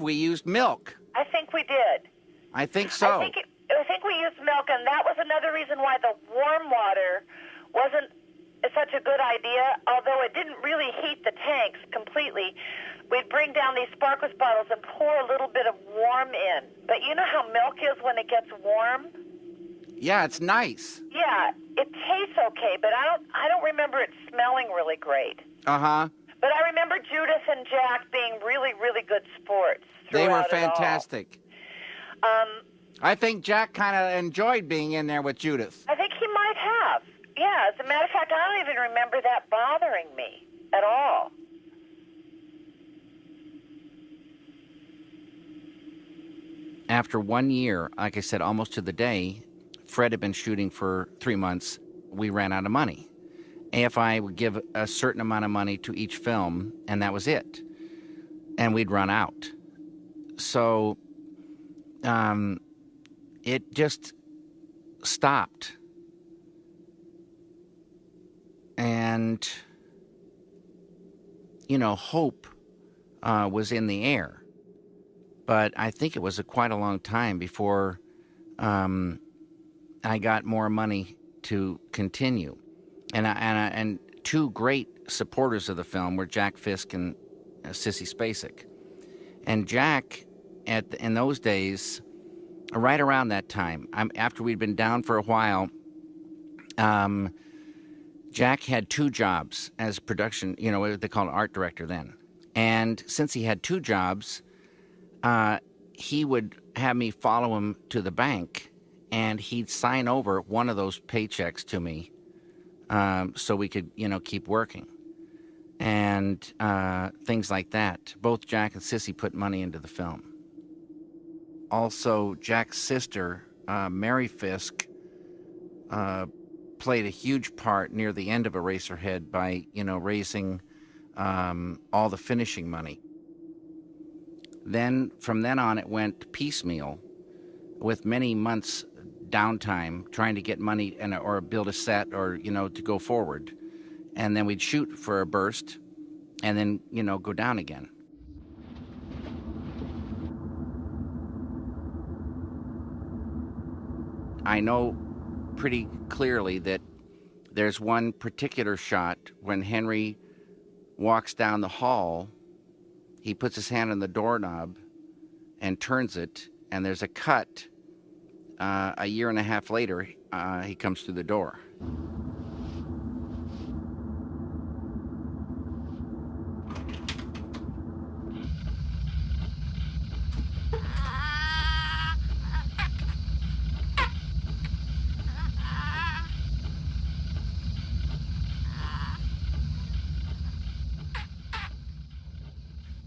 we used milk. I think we did. I think so. I think we used milk, and that was another reason why the warm water wasn't such a good idea, although it didn't really heat the tanks completely. We'd bring down these Sparklets bottles and pour a little bit of warm in. But you know how milk is when it gets warm? Yeah, it's nice. Yeah, it tastes okay, but I don't remember it smelling really great. Uh-huh. But I remember Judith and Jack being really, really good sports. They were fantastic. I think Jack kind of enjoyed being in there with Judith. I think he might have. Yeah, as a matter of fact, I don't even remember that bothering me at all. After 1 year, like I said, almost to the day, Fred had been shooting for 3 months. We ran out of money. AFI would give a certain amount of money to each film, and that was it. And we'd run out. So it just stopped. And, hope was in the air. But I think it was quite a long time before I got more money to continue. And two great supporters of the film were Jack Fisk and Sissy Spacek. And Jack, in those days, right around that time, after we'd been down for a while, Jack had two jobs as production, what they call an art director then. And since he had two jobs, he would have me follow him to the bank, and he'd sign over one of those paychecks to me so we could, keep working. And things like that. Both Jack and Sissy put money into the film. Also, Jack's sister, Mary Fisk, played a huge part near the end of Eraserhead by, raising all the finishing money. Then, from then on, it went piecemeal, with many months downtime trying to get money or build a set or, to go forward. And then we'd shoot for a burst and then, go down again. I know pretty clearly that there's one particular shot when Henry walks down the hall, he puts his hand on the doorknob and turns it, and there's a cut. A year and a half later, he comes through the door.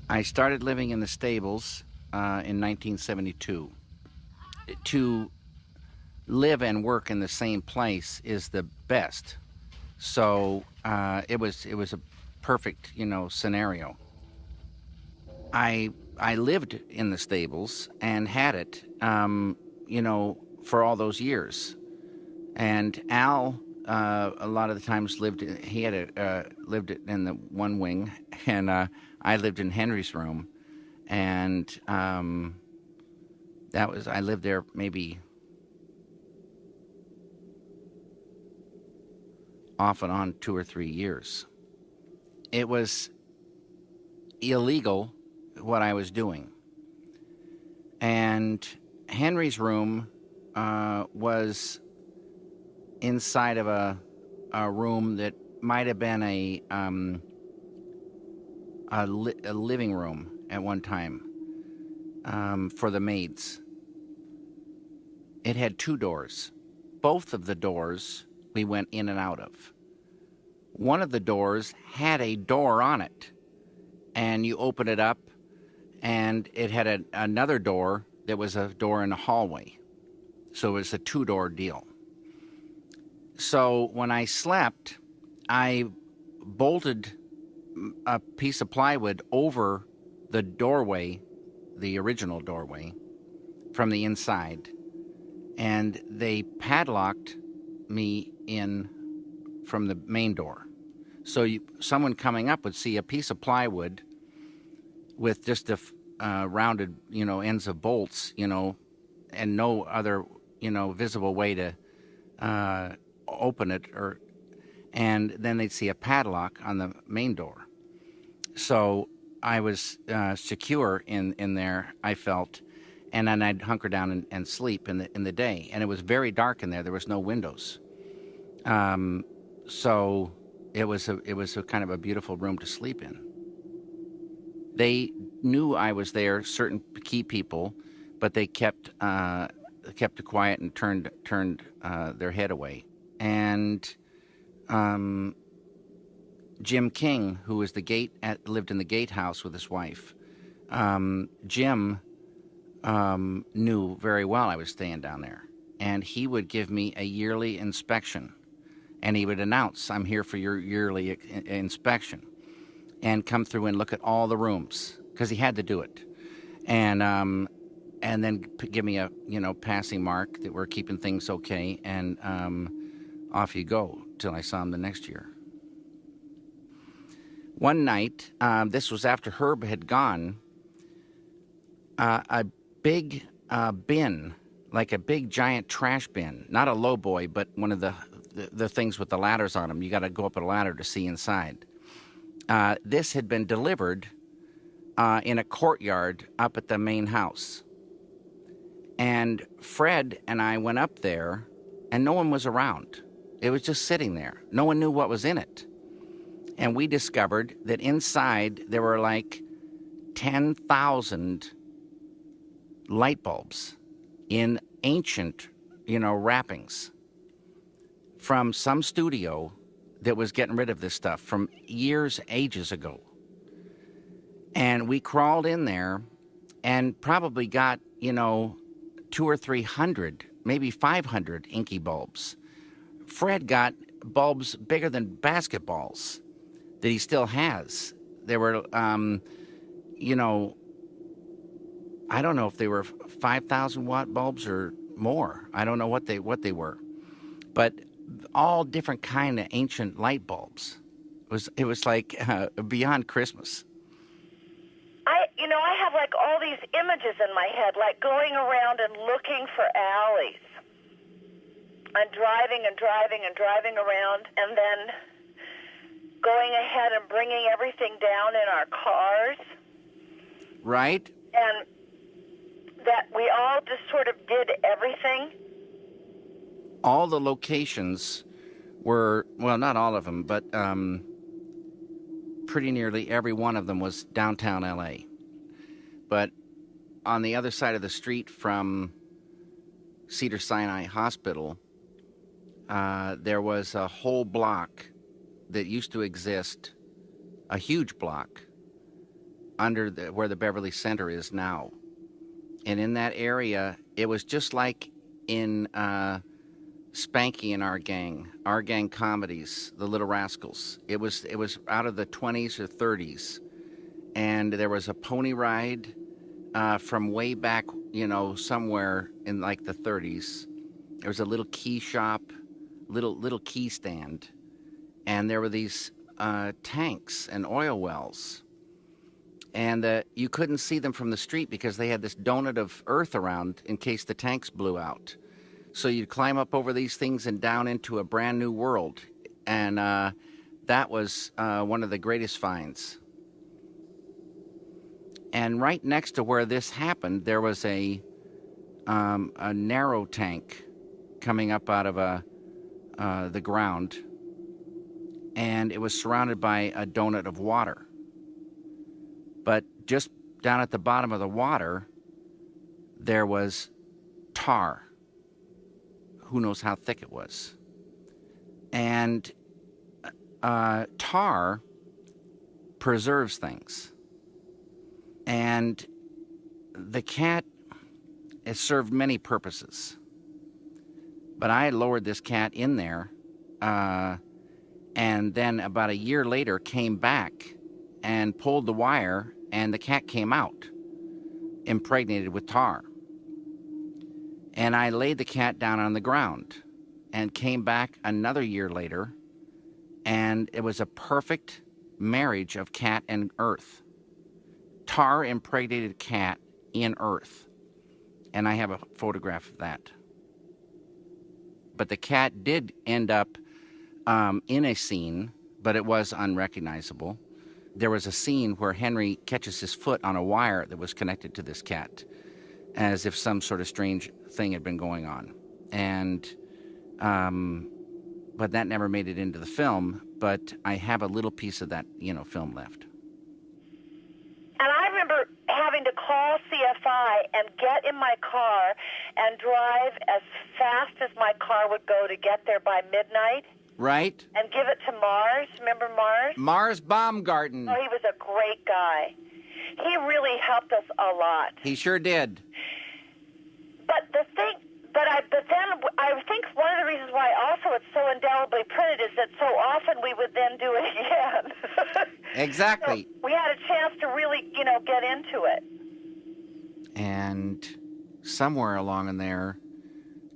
I started living in the stables in 1972. To live and work in the same place is the best. So it was a perfect, scenario. I lived in the stables and had it, for all those years. And Al, a lot of the times lived in the one wing, and I lived in Henry's room, and I lived there maybe off and on 2 or 3 years. It was illegal what I was doing. And Henry's room was inside of a room that might have been a living room at one time for the maids. It had 2 doors. Both of the doors we went in and out of. One of the doors had a door on it, and you open it up, and it had another door that was a door in a hallway. So it was a 2-door deal. So when I slept, I bolted a piece of plywood over the doorway, the original doorway, from the inside, and they padlocked me in from the main door. So someone coming up would see a piece of plywood with just the rounded, ends of bolts, and no other, visible way to open it, and then they'd see a padlock on the main door. So I was secure in there, I felt, and then I'd hunker down and sleep in the day. And it was very dark in there. There was no windows. So it was a kind of a beautiful room to sleep in. They knew I was there, certain key people, but they kept it quiet and turned their head away. And Jim King, who was lived in the gatehouse with his wife, Jim knew very well I was staying down there, and he would give me a yearly inspection, and he would announce, "I'm here for your yearly inspection," and come through and look at all the rooms, because he had to do it. And and then give me a passing mark that we're keeping things okay, and off you go till I saw him the next year. One night, this was after Herb had gone, a big bin, like a big giant trash bin, not a low boy, but one of the things with the ladders on them. You got to go up a ladder to see inside. This had been delivered in a courtyard up at the main house. And Fred and I went up there, and no one was around. It was just sitting there. No one knew what was in it. And we discovered that inside there were like 10,000 light bulbs in ancient, wrappings from some studio that was getting rid of this stuff from ages ago. And we crawled in there and probably got, 200 or 300, maybe 500 inky bulbs. Fred got bulbs bigger than basketballs that he still has. There were, I don't know if they were 5,000 watt bulbs or more. I don't know what they were, but all different kind of ancient light bulbs. It was like beyond Christmas. I have like all these images in my head, like going around and looking for alleys. I'm driving and driving and driving around, and then going ahead and bringing everything down in our cars. Right. And that we all just sort of did everything. All the locations were, well, not all of them, but pretty nearly every one of them was downtown L.A. But on the other side of the street from Cedars-Sinai Hospital, there was a whole block that used to exist, a huge block, under where the Beverly Center is now. And in that area, it was just like in Spanky and Our Gang comedies, The Little Rascals. It was out of the 20s or 30s. And there was a pony ride from way back, somewhere in like the 30s. There was a little key shop, little key stand. And there were these tanks and oil wells. And you couldn't see them from the street because they had this donut of earth around in case the tanks blew out. So you'd climb up over these things and down into a brand new world. And that was one of the greatest finds. And right next to where this happened, there was a narrow tank coming up out of the ground. And it was surrounded by a donut of water. But just down at the bottom of the water, there was tar. Who knows how thick it was. And tar preserves things. And the cat has served many purposes. But I lowered this cat in there, and then about a year later came back and pulled the wire, and the cat came out, impregnated with tar. And I laid the cat down on the ground and came back another year later, and it was a perfect marriage of cat and earth. Tar impregnated cat in earth. And I have a photograph of that. But the cat did end up in a scene, but it was unrecognizable. There was a scene where Henry catches his foot on a wire that was connected to this cat, as if some sort of strange thing had been going on. And, but that never made it into the film, but I have a little piece of that, film left. And I remember having to call CFI and get in my car and drive as fast as my car would go to get there by midnight. Right. And give it to Mars. Remember Mars? Mars Baumgarten. Oh, he was a great guy. He really helped us a lot. He sure did. But then I think one of the reasons why also it's so indelibly printed is that so often we would then do it again. Exactly. So we had a chance to really, get into it. And somewhere along in there,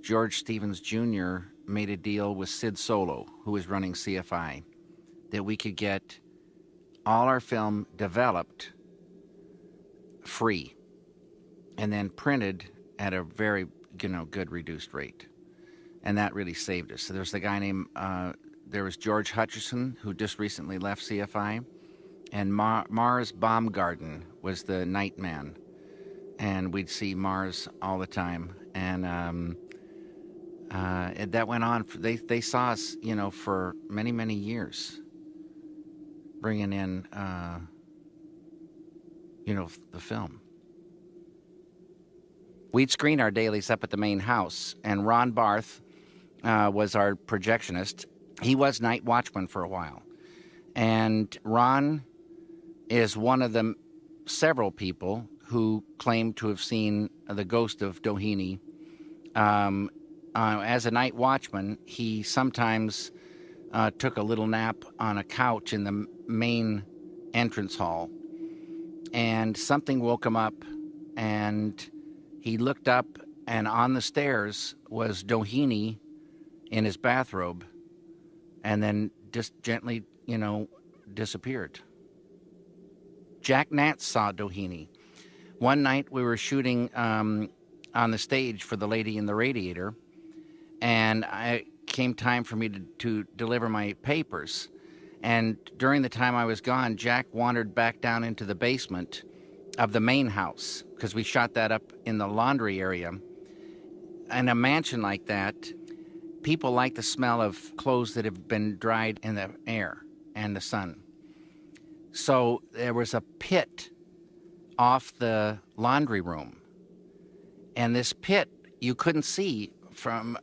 George Stevens Jr. made a deal with Sid Solo, who was running CFI, that we could get all our film developed free and then printed at a very, good reduced rate. And that really saved us. So there's the guy named, there was George Hutcherson, who just recently left CFI, and Mars Baumgarten was the night man. And we'd see Mars all the time. And that went on. They saw us, for many, many years, bringing in, the film. We'd screen our dailies up at the main house, and Ron Barth was our projectionist. He was night watchman for a while. And Ron is one of the several people who claim to have seen the ghost of Doheny. As a night watchman, he sometimes took a little nap on a couch in the main entrance hall. And something woke him up, and he looked up, and on the stairs was Doheny in his bathrobe, and then just gently, disappeared. Jack Nance saw Doheny. One night we were shooting on the stage for The Lady in the Radiator, and it came time for me to deliver my papers. And during the time I was gone, Jack wandered back down into the basement of the main house, because we shot that up in the laundry area. In a mansion like that, people like the smell of clothes that have been dried in the air and the sun. So there was a pit off the laundry room. And this pit, you couldn't see from,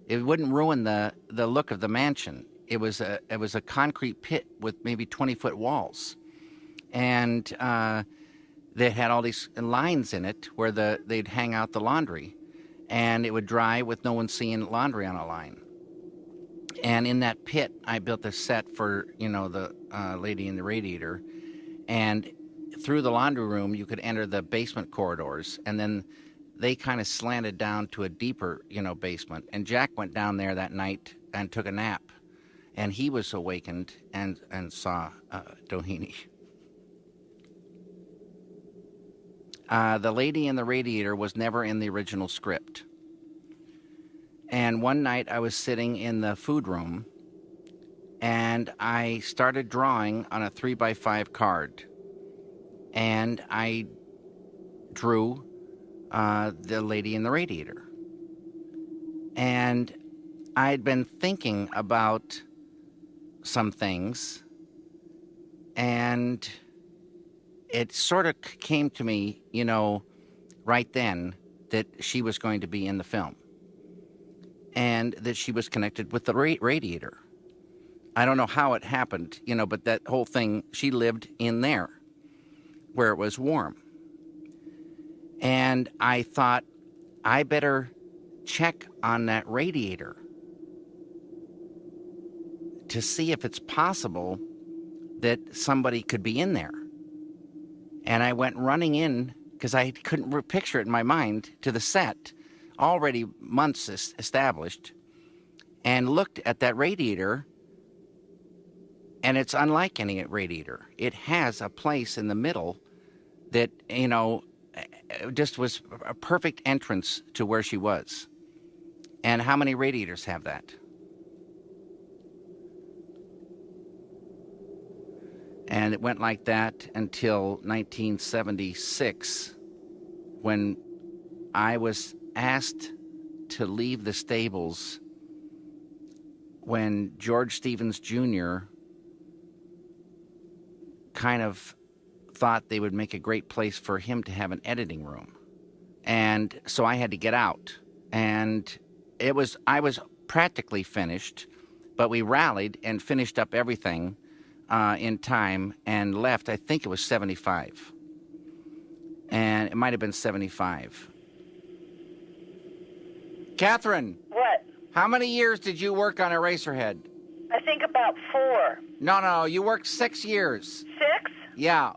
it wouldn't ruin the look of the mansion. It was a concrete pit with maybe 20-foot walls. And they had all these lines in it where they'd hang out the laundry. And it would dry with no one seeing laundry on a line. And in that pit, I built a set for, the Lady in the Radiator. And through the laundry room, you could enter the basement corridors. And then they kind of slanted down to a deeper, basement. And Jack went down there that night and took a nap. And he was awakened and saw Doheny. The Lady in the Radiator was never in the original script. And one night I was sitting in the food room, and I started drawing on a 3x5 card. And I drew the Lady in the Radiator. And I'd been thinking about some things, and it sort of came to me, right then, that she was going to be in the film, and that she was connected with the radiator. I don't know how it happened, but that whole thing, she lived in there, where it was warm. And I thought, I better check on that radiator to see if it's possible that somebody could be in there. And I went running in, because I couldn't picture it in my mind, to the set, already months established, and looked at that radiator, and it's unlike any radiator. It has a place in the middle that, just was a perfect entrance to where she was. And how many radiators have that? And it went like that until 1976, when I was asked to leave the stables when George Stevens Jr. kind of thought they would make a great place for him to have an editing room. And so I had to get out. And I was practically finished, but we rallied and finished up everything in time and left. I think it was 75. And it might have been 75. Catherine. What? How many years did you work on Eraserhead? I think about 4. No, you worked 6 years. 6? Yeah.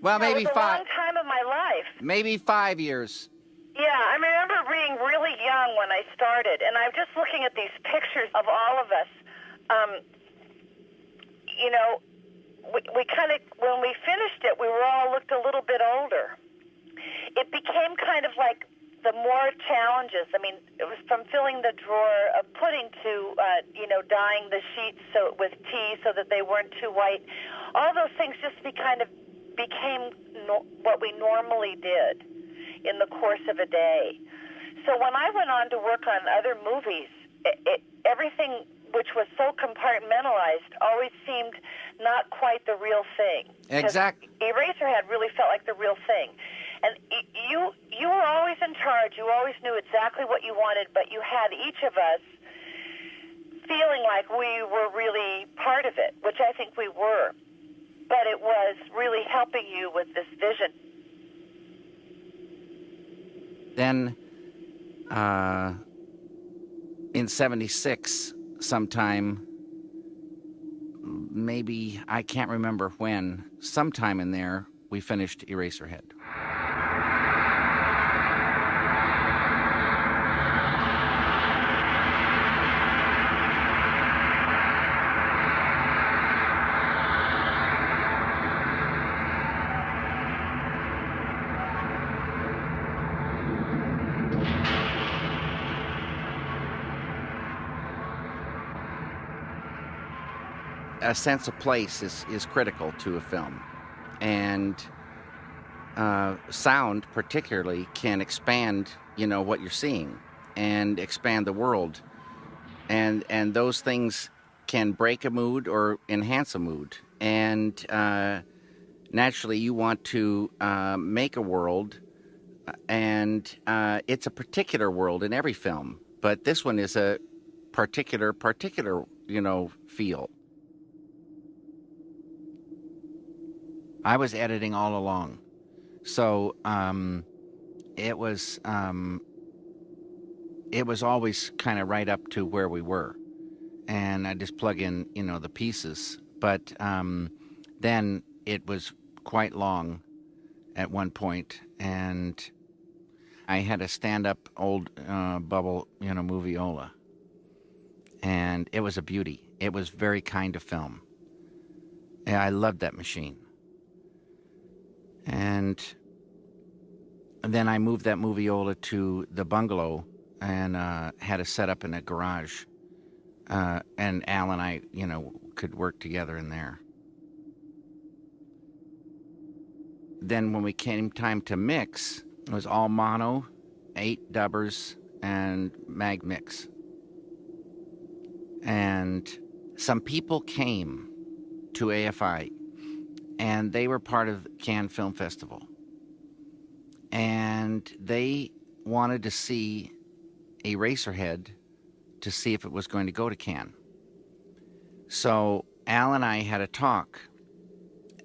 Well, maybe It was 5. a long time of my life. Maybe 5 years. Yeah, I remember being really young when I started, and I'm just looking at these pictures of all of us. You know, we kind of, when we finished it, we were all looked a little bit older. It became kind of like the more challenges. I mean, it was from filling the drawer of pudding to, dyeing the sheets with tea so that they weren't too white. All those things just became what we normally did in the course of a day. So when I went on to work on other movies, everything which was so compartmentalized always seemed not quite the real thing. Exactly. Eraserhead really felt like the real thing. And you were always in charge. You always knew exactly what you wanted, but you had each of us feeling like we were really part of it, which I think we were. But it was really helping you with this vision. Then, in 76, sometime, maybe, I can't remember when, sometime in there, we finished Eraserhead. A sense of place is critical to a film, and sound particularly can expand, what you're seeing, and expand the world, and those things can break a mood or enhance a mood, and naturally you want to make a world, and it's a particular world in every film, but this one is a particular feel. I was editing all along, so it was always kind of right up to where we were, and I just plug in, the pieces. But then it was quite long at one point, and I had a stand-up old bubble, movie-ola, and it was a beauty. It was very kind of film. Yeah, I loved that machine. And then I moved that moviola to the bungalow and had it set up in a garage. And Al and I, could work together in there. Then when we came time to mix, it was all mono, 8 dubbers, and mag mix. And some people came to AFI, and they were part of Cannes Film Festival. And they wanted to see Eraserhead to see if it was going to go to Cannes. So Al and I had a talk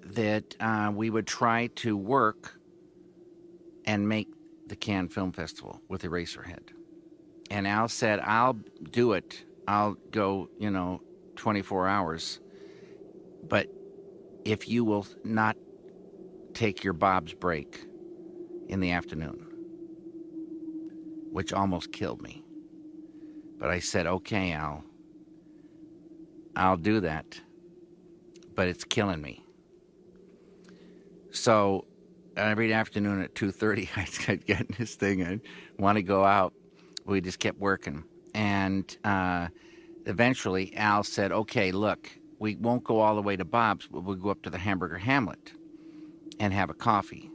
that we would try to work and make the Cannes Film Festival with Eraserhead. And Al said, I'll do it. I'll go, 24 hours. But if you will not take your Bob's break in the afternoon, which almost killed me. But I said, okay, Al, I'll do that, but it's killing me. So every afternoon at 2:30, I started getting this thing. I want to go out. We just kept working. And eventually Al said, okay, look, we won't go all the way to Bob's, but we'll go up to the Hamburger Hamlet and have a coffee.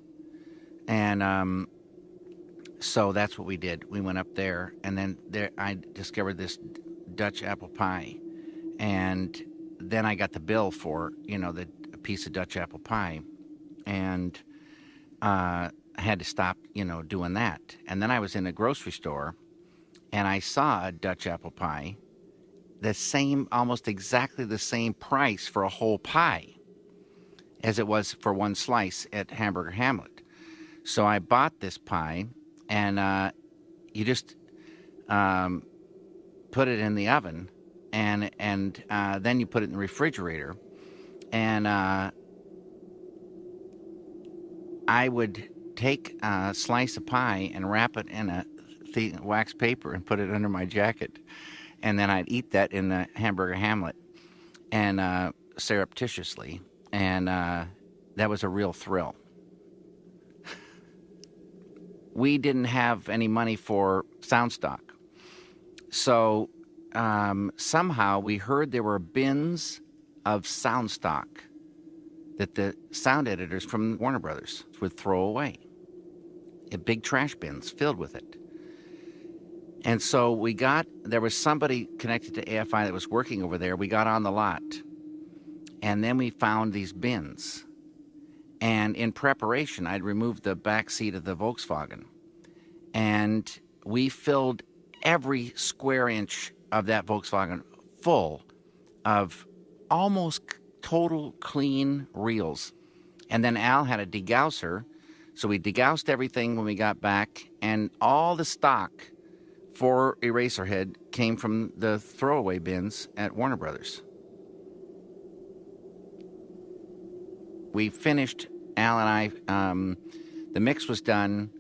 And so that's what we did. We went up there, and then I discovered this Dutch apple pie. And then I got the bill for, the piece of Dutch apple pie. And I had to stop, doing that. And then I was in a grocery store, and I saw a Dutch apple pie, the same, almost exactly the same price for a whole pie as it was for one slice at Hamburger Hamlet. So I bought this pie, and you just put it in the oven, and then you put it in the refrigerator, and I would take a slice of pie and wrap it in a wax paper and put it under my jacket. And then I'd eat that in the hamburger Hamlet, and surreptitiously. And that was a real thrill. We didn't have any money for sound stock. So somehow we heard there were bins of sound stock that the sound editors from Warner Brothers would throw away. Big trash bins filled with it. And so there was somebody connected to AFI that was working over there. We got on the lot. And then we found these bins. And in preparation, I'd removed the back seat of the Volkswagen. And we filled every square inch of that Volkswagen full of almost total clean reels. And then Al had a degausser. So we degaussed everything when we got back. And all the stock for Eraserhead came from the throwaway bins at Warner Brothers. We finished, Al and I, the mix was done,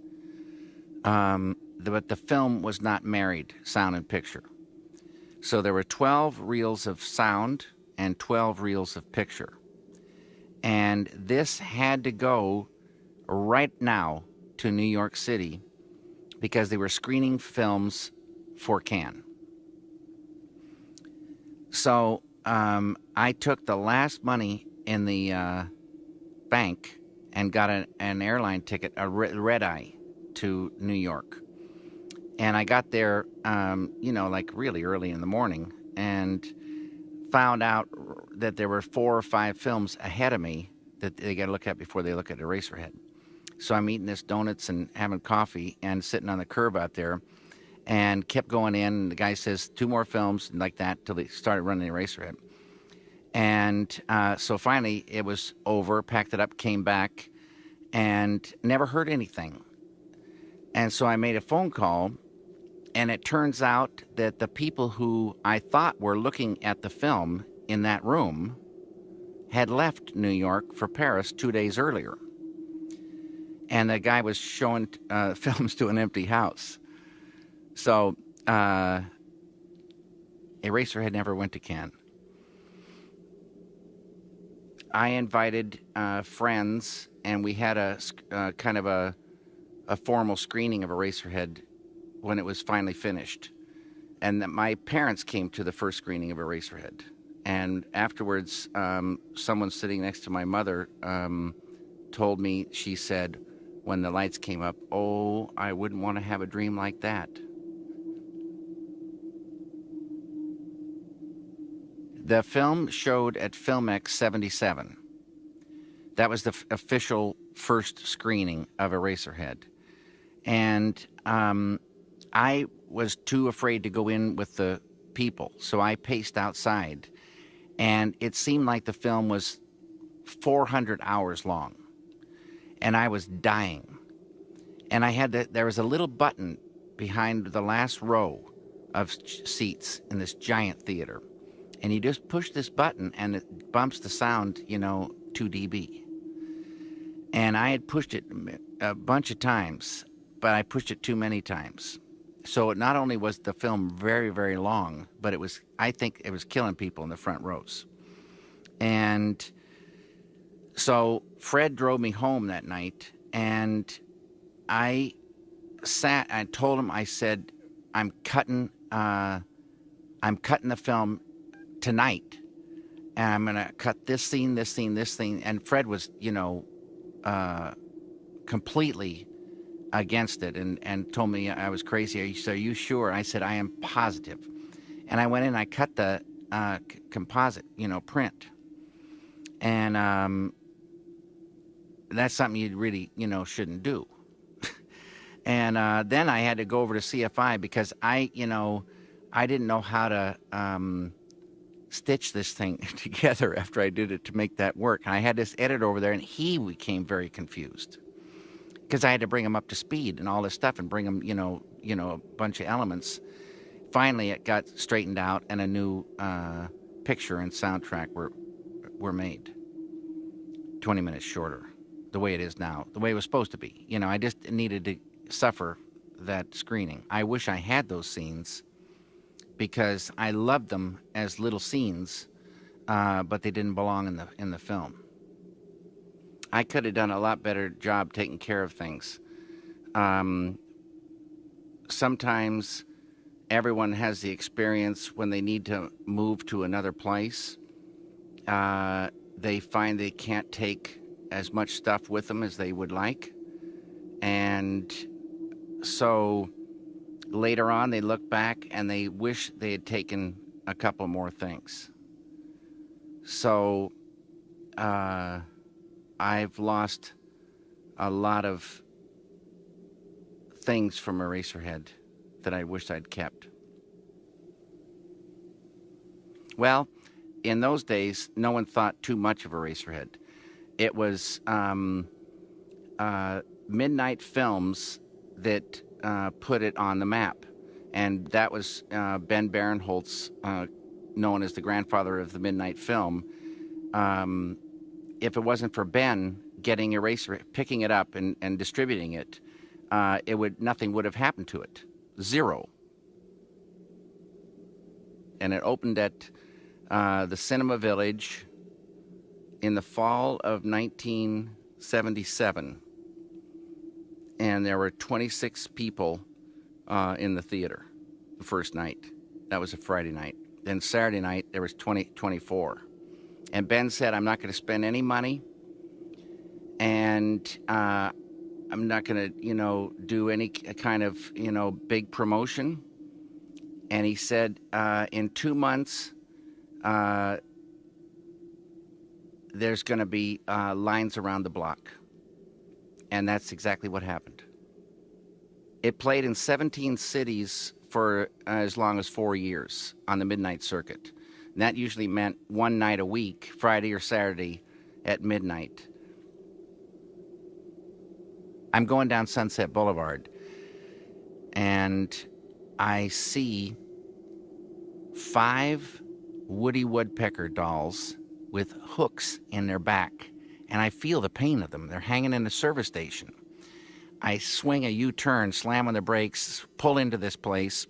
but the film was not married, sound and picture. So there were 12 reels of sound and 12 reels of picture. And this had to go right now to New York City because they were screening films for Cannes. So I took the last money in the bank and got an airline ticket, a red eye, to New York. And I got there, like really early in the morning, and found out that there were 4 or 5 films ahead of me that they got to look at before they look at Eraserhead. So I'm eating this donuts and having coffee and sitting on the curb out there, and kept going in. And the guy says 2 more films and like that till they started running Eraserhead. And so finally it was over, packed it up, came back, and never heard anything. And so I made a phone call, and it turns out that the people who I thought were looking at the film in that room had left New York for Paris 2 days earlier. And the guy was showing films to an empty house. So Eraserhead never went to Cannes. I invited friends, and we had a kind of a formal screening of Eraserhead when it was finally finished. And my parents came to the first screening of Eraserhead. And afterwards, someone sitting next to my mother told me, she said, when the lights came up, "Oh, I wouldn't want to have a dream like that." The film showed at Filmex 77. That was the official first screening of Eraserhead. And I was too afraid to go in with the people, so I paced outside. And it seemed like the film was 400 hours long. And I was dying. And there was a little button behind the last row of seats in this giant theater. And you just push this button, and it bumps the sound, 2 dB. And I had pushed it a bunch of times, but I pushed it too many times. So not only was the film very, very long, but I think it was killing people in the front rows. And so Fred drove me home that night, and I told him, I said, I'm cutting the film tonight, and I'm going to cut this scene, this scene, this scene. And Fred was, completely against it and told me I was crazy. Are you sure? I said, I am positive. And I went in and I cut the composite, print. And that's something you really, shouldn't do. And then I had to go over to CFI because I didn't know how to stitch this thing together after I did it to make that work. And I had this editor over there, and he became very confused because I had to bring him up to speed and all this stuff and bring him, a bunch of elements. Finally, it got straightened out, and a new picture and soundtrack were made, 20 minutes shorter. the way it is now, the way it was supposed to be. You know, I just needed to suffer that screening. I wish I had those scenes because I loved them as little scenes, but they didn't belong in the film. I could have done a lot better job taking care of things. Sometimes everyone has the experience when they need to move to another place. They find they can't take as much stuff with them as they would like. And so later on, they look back and they wish they had taken a couple more things. So I've lost a lot of things from Eraserhead that I wish I'd kept. Well, in those days, no one thought too much of Eraserhead. It was Midnight Films that put it on the map. And that was Ben Barenholtz, known as the grandfather of the Midnight Film. If it wasn't for Ben getting Eraserhead, picking it up and distributing it, nothing would have happened to it. Zero. And it opened at the Cinema Village in the fall of 1977. And there were 26 people in the theater the first night. That was a Friday night. Then Saturday night, there was 24. And Ben said, I'm not going to spend any money, and I'm not going to, do any kind of, big promotion. And he said, in 2 months, there's going to be lines around the block. And that's exactly what happened. It played in 17 cities for as long as 4 years on the midnight circuit. And that usually meant one night a week, Friday or Saturday at midnight. I'm going down Sunset Boulevard, and I see 5 Woody Woodpecker dolls with hooks in their back, and I feel the pain of them. They're hanging in the service station. I swing a U-turn, slam on the brakes, pull into this place,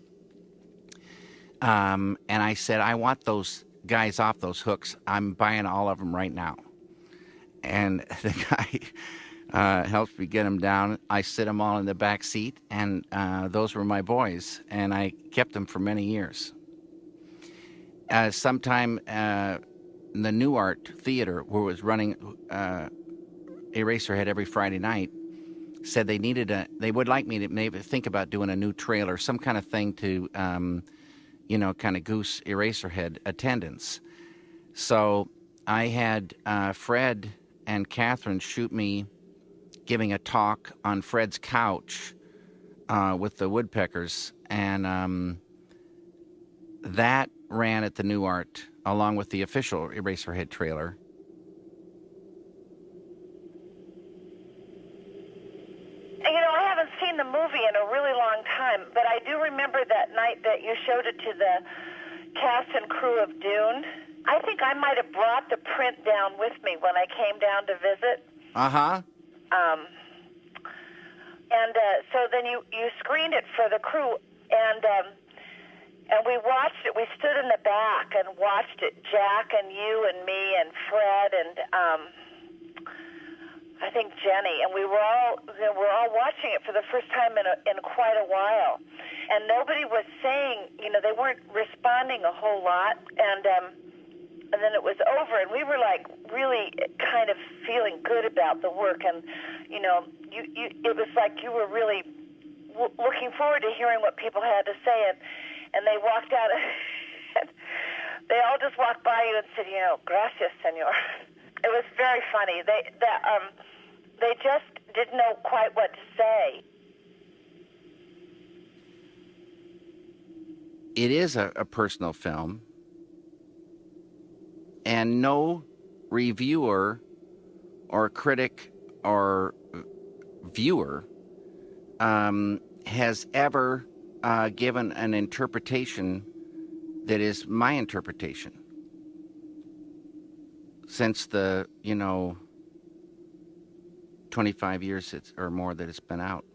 and I said, I want those guys off those hooks. I'm buying all of them right now. And the guy helps me get them down. I sit them all in the back seat, and those were my boys, and I kept them for many years. Sometime in the New Art Theater, where it was running Eraserhead every Friday night, said they would like me to maybe think about doing a new trailer, some kind of thing to, kind of goose Eraserhead attendance. So I had Fred and Catherine shoot me giving a talk on Fred's couch with the Woodpeckers, and that ran at the New Art along with the official Eraserhead trailer. I haven't seen the movie in a really long time, but I do remember that night that you showed it to the cast and crew of Dune. I think I might have brought the print down with me when I came down to visit. Uh-huh. So then you screened it for the crew, and we watched it. We stood in the back and watched it, Jack and you and me and Fred and I think Jenny, and we were all watching it for the first time in quite a while, and nobody was saying, they weren't responding a whole lot, and then it was over, and we were like really kind of feeling good about the work, and it was like you were really looking forward to hearing what people had to say, and they walked out, and they all just walked by you and said, gracias, senor. It was very funny. They just didn't know quite what to say. It is a personal film, and no reviewer or critic or viewer has ever given an interpretation that is my interpretation. Since the, 25 years or more that it's been out.